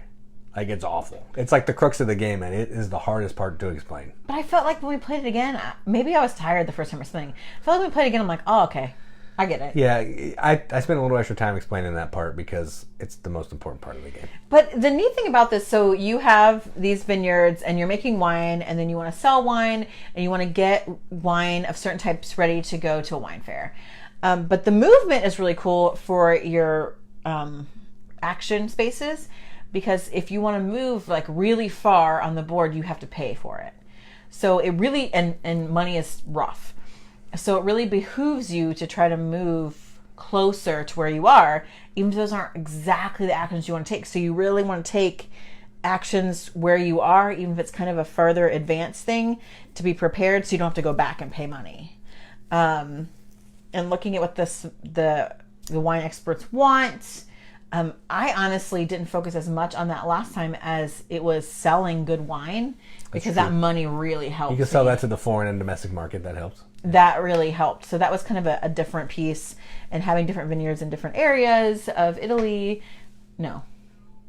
Like, it's awful. It's like the crux of the game, and it is the hardest part to explain. But I felt like when we played it again, maybe I was tired the first time or something. I felt like when we played it again, I'm like, oh, okay. I get it. Yeah, I spent a little extra time explaining that part because it's the most important part of the game. But the neat thing about this, so you have these vineyards and you're making wine, and then you want to sell wine and you want to get wine of certain types ready to go to a wine fair. But the movement is really cool for your action spaces, because if you want to move like really far on the board, you have to pay for it. So it really, and money is rough. So it really behooves you to try to move closer to where you are, even if those aren't exactly the actions you want to take. So you really want to take actions where you are, even if it's kind of a further advanced thing, to be prepared so you don't have to go back and pay money. And looking at what the wine experts want, I honestly didn't focus as much on that last time as it was selling good wine, because that money really helped. You can sell that to the foreign and domestic market. That helps. That really helped. So that was kind of a different piece, and having different vineyards in different areas of Italy. No,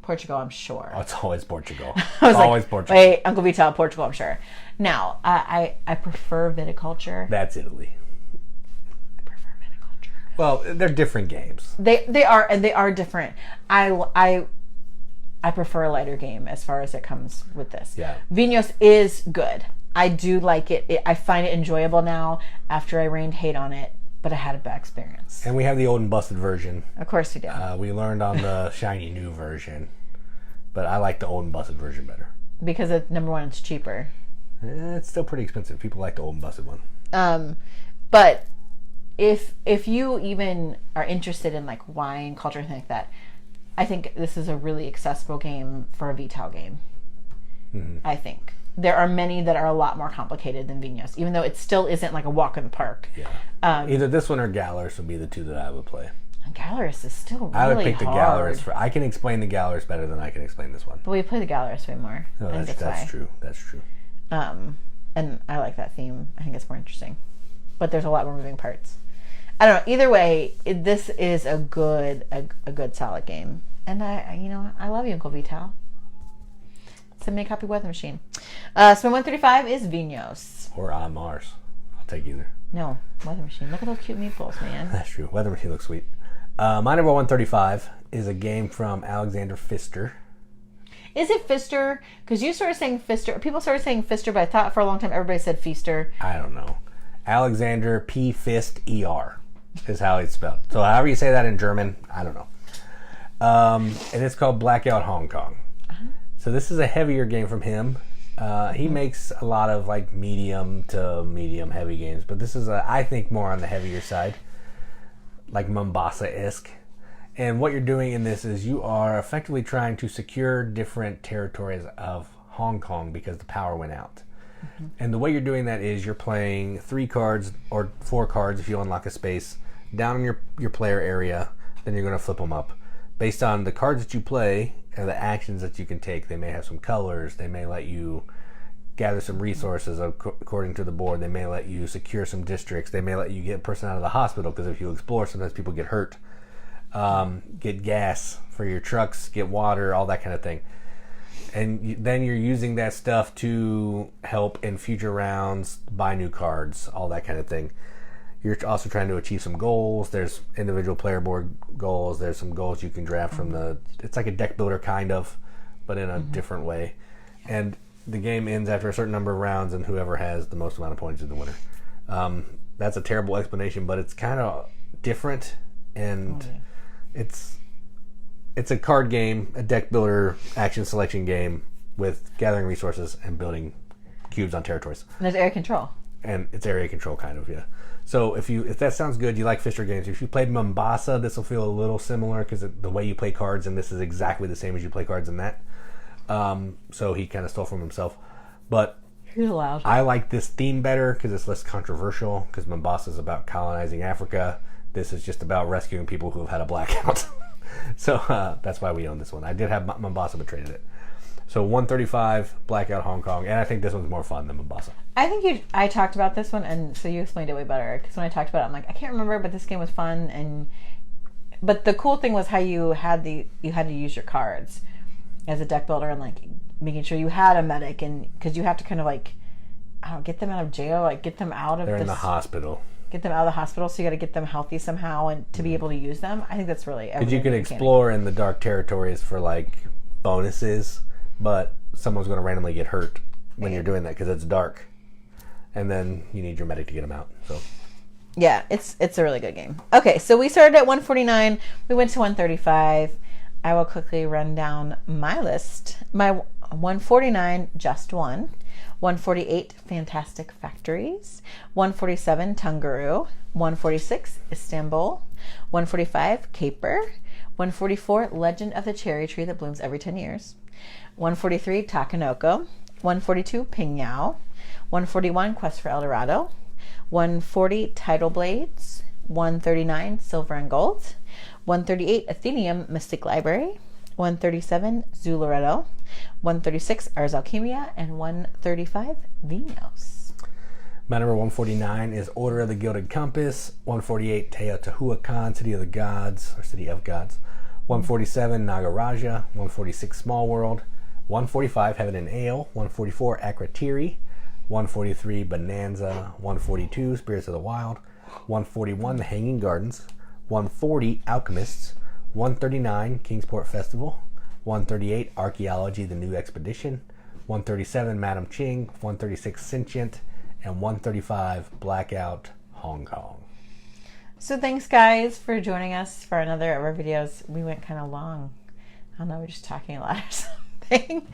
Portugal, I'm sure. Oh, it's always Portugal. I was always like, Portugal. Wait, Uncle Vital, Portugal, I'm sure. Now, I prefer viticulture. That's Italy. I prefer viticulture. Well, they're different games. They are different. I prefer a lighter game as far as it comes with this. Yeah. Vinhos is good. I do like it. I find it enjoyable now after I rained hate on it, but I had a bad experience. And we have the old and busted version. Of course we do. We learned on the shiny new version, but I like the old and busted version better. because number one, it's cheaper. It's still pretty expensive. People like the old and busted one. But if you even are interested in like wine culture and things like that, I think this is a really accessible game for a Vital game. Mm-hmm. I think there are many that are a lot more complicated than Vinhos, even though it still isn't like a walk in the park. Yeah. Either this one or Gallerist would be the two that I would play. Gallerist is still really hard. I would pick the hard. Gallerist. I can explain the Gallerist better than I can explain this one. But we play the Gallerist way more. No, that's true. That's true. And I like that theme. I think it's more interesting. But there's a lot more moving parts. I don't know. Either way, this is a good solid game. And I love you, Uncle Vital. Send me a copy of Weather Machine. So 135 is Vinhos. Or Mars. I'll take either. No, Weather Machine. Look at those cute meatballs, man. That's true. Weather Machine looks sweet. My number 135 is a game from Alexander Pfister. Is it Pfister? Because you started saying Pfister. People started saying Pfister, but I thought for a long time everybody said Feaster. I don't know. Alexander P. Fist E.R. is how it's spelled. So however you say that in German, I don't know. And it's called Blackout Hong Kong. So this is a heavier game from him. He makes a lot of like medium to medium heavy games, but this is I think more on the heavier side, like Mombasa-esque. And what you're doing in this is you are effectively trying to secure different territories of Hong Kong because the power went out. Mm-hmm. And the way you're doing that is you're playing 3 cards or 4 cards if you unlock a space down in your player area, then you're going to flip them up. Based on the cards that you play and the actions that you can take, they may have some colors, they may let you gather some resources according to the board, they may let you secure some districts, they may let you get a person out of the hospital because if you explore, sometimes people get hurt. Get gas for your trucks, get water, all that kind of thing. And then you're using that stuff to help in future rounds, buy new cards, all that kind of thing. You're also trying to achieve some goals. There's individual player board goals. There's some goals you can draft from it's like a deck builder kind of, but in a different way. And the game ends after a certain number of rounds, and whoever has the most amount of points is the winner. That's a terrible explanation, but it's kind of different, and it's a card game, a deck builder action selection game with gathering resources and building cubes on territories. And there's area control. And it's area control kind of, yeah. So if that sounds good, you like Pfister games. If you played Mombasa, this will feel a little similar because the way you play cards in this is exactly the same as you play cards in that. So he kind of stole from himself. But you're allowed. I like this theme better because it's less controversial, because Mombasa is about colonizing Africa. This is just about rescuing people who have had a blackout. So that's why we own this one. I did have Mombasa, but traded it. So 135, Blackout Hong Kong. And I think this one's more fun than Mombasa. I think I talked about this one, and so you explained it way better. Because when I talked about it, I'm like, I can't remember, but this game was fun. But the cool thing was how you had to use your cards as a deck builder, and like making sure you had a medic, and because you have to kind of like, I don't know, get them out of jail, like get them out of They're in the hospital. Get them out of the hospital, so you got to get them healthy somehow, and to be able to use them. I think that's really because you can explore in the dark territories for like bonuses, but someone's going to randomly get hurt when you're doing that because it's dark, and then you need your medic to get them out. So yeah, it's a really good game. Okay, so we started at 149. We went to 135. I will quickly run down my list. My 149, Just One. 148, Fantastic Factories. 147, Tungaru. 146, Istanbul. 145, Caper. 144, Legend of the Cherry Tree that blooms every 10 years. 143, Takanoko. 142, Pingyao. 141, Quest for Eldorado. 140, Tidal Blades. 139, Silver and Gold. 138, Atheneum Mystic Library. 137, Zooloretto. 136, Ars Alchimia. And 135, Vinhos. My number 149 is Order of the Gilded Compass. 148, Teotihuacan, City of the Gods, or City of Gods. 147, Nagaraja. 146, Small World. 145, Heaven and Ale. 144, Akratiri. 143, Bohnanza. 142, Spirits of the Wild. 141, The Hanging Gardens. 140, Alchemists. 139, Kingsport Festival. 138, Archaeology the New Expedition. 137, Madame Ching. 136, Sentient. And 135, Blackout Hong Kong. So thanks, guys, for joining us for another of our videos. We went kind of long. I don't know, we're just talking a lot or something.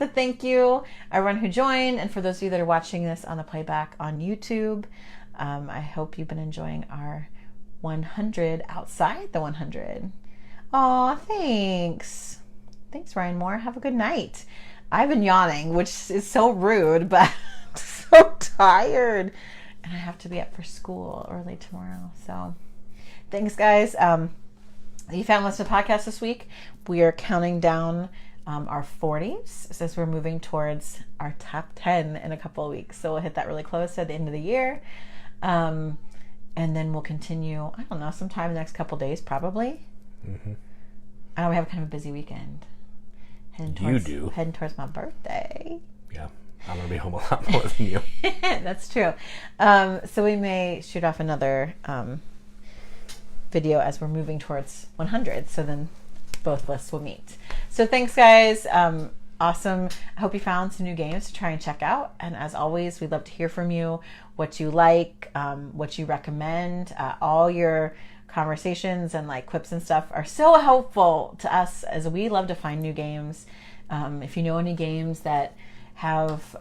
But thank you, everyone who joined. And for those of you that are watching this on the playback on YouTube, I hope you've been enjoying our 100 outside the 100. Aw, thanks. Thanks, Ryan Moore. Have a good night. I've been yawning, which is so rude, but I'm so tired. And I have to be up for school early tomorrow. So thanks, guys. You found us a podcast this week. We are counting down our 40s since we're moving towards our top 10 in a couple of weeks. So we'll hit that really close at the end of the year. And then we'll continue, I don't know, sometime in the next couple of days, probably. Mm-hmm. I know we have kind of a busy weekend. Heading towards my birthday. Yeah. I'm going to be home a lot more than you. That's true. So we may shoot off another video as we're moving towards 100. So then both lists will meet. So thanks, guys. Awesome. I hope you found some new games to try and check out. And as always, we'd love to hear from you, what you like, what you recommend. All your conversations and like quips and stuff are so helpful to us as we love to find new games. If you know any games that have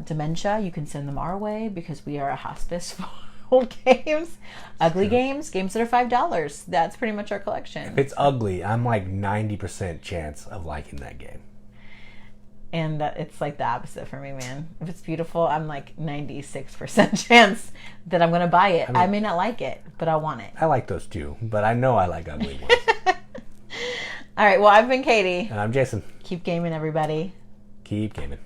dementia, you can send them our way because we are a hospice for old games. Ugly games that are $5. That's pretty much our collection. If it's ugly, I'm like 90% chance of liking that game. And it's like the opposite for me, man. If it's beautiful, I'm like 96% chance that I'm going to buy it. I may not like it, but I want it. I like those too, but I know I like ugly ones. All right, well, I've been Katie. And I'm Jason. Keep gaming, everybody. Keep gaming.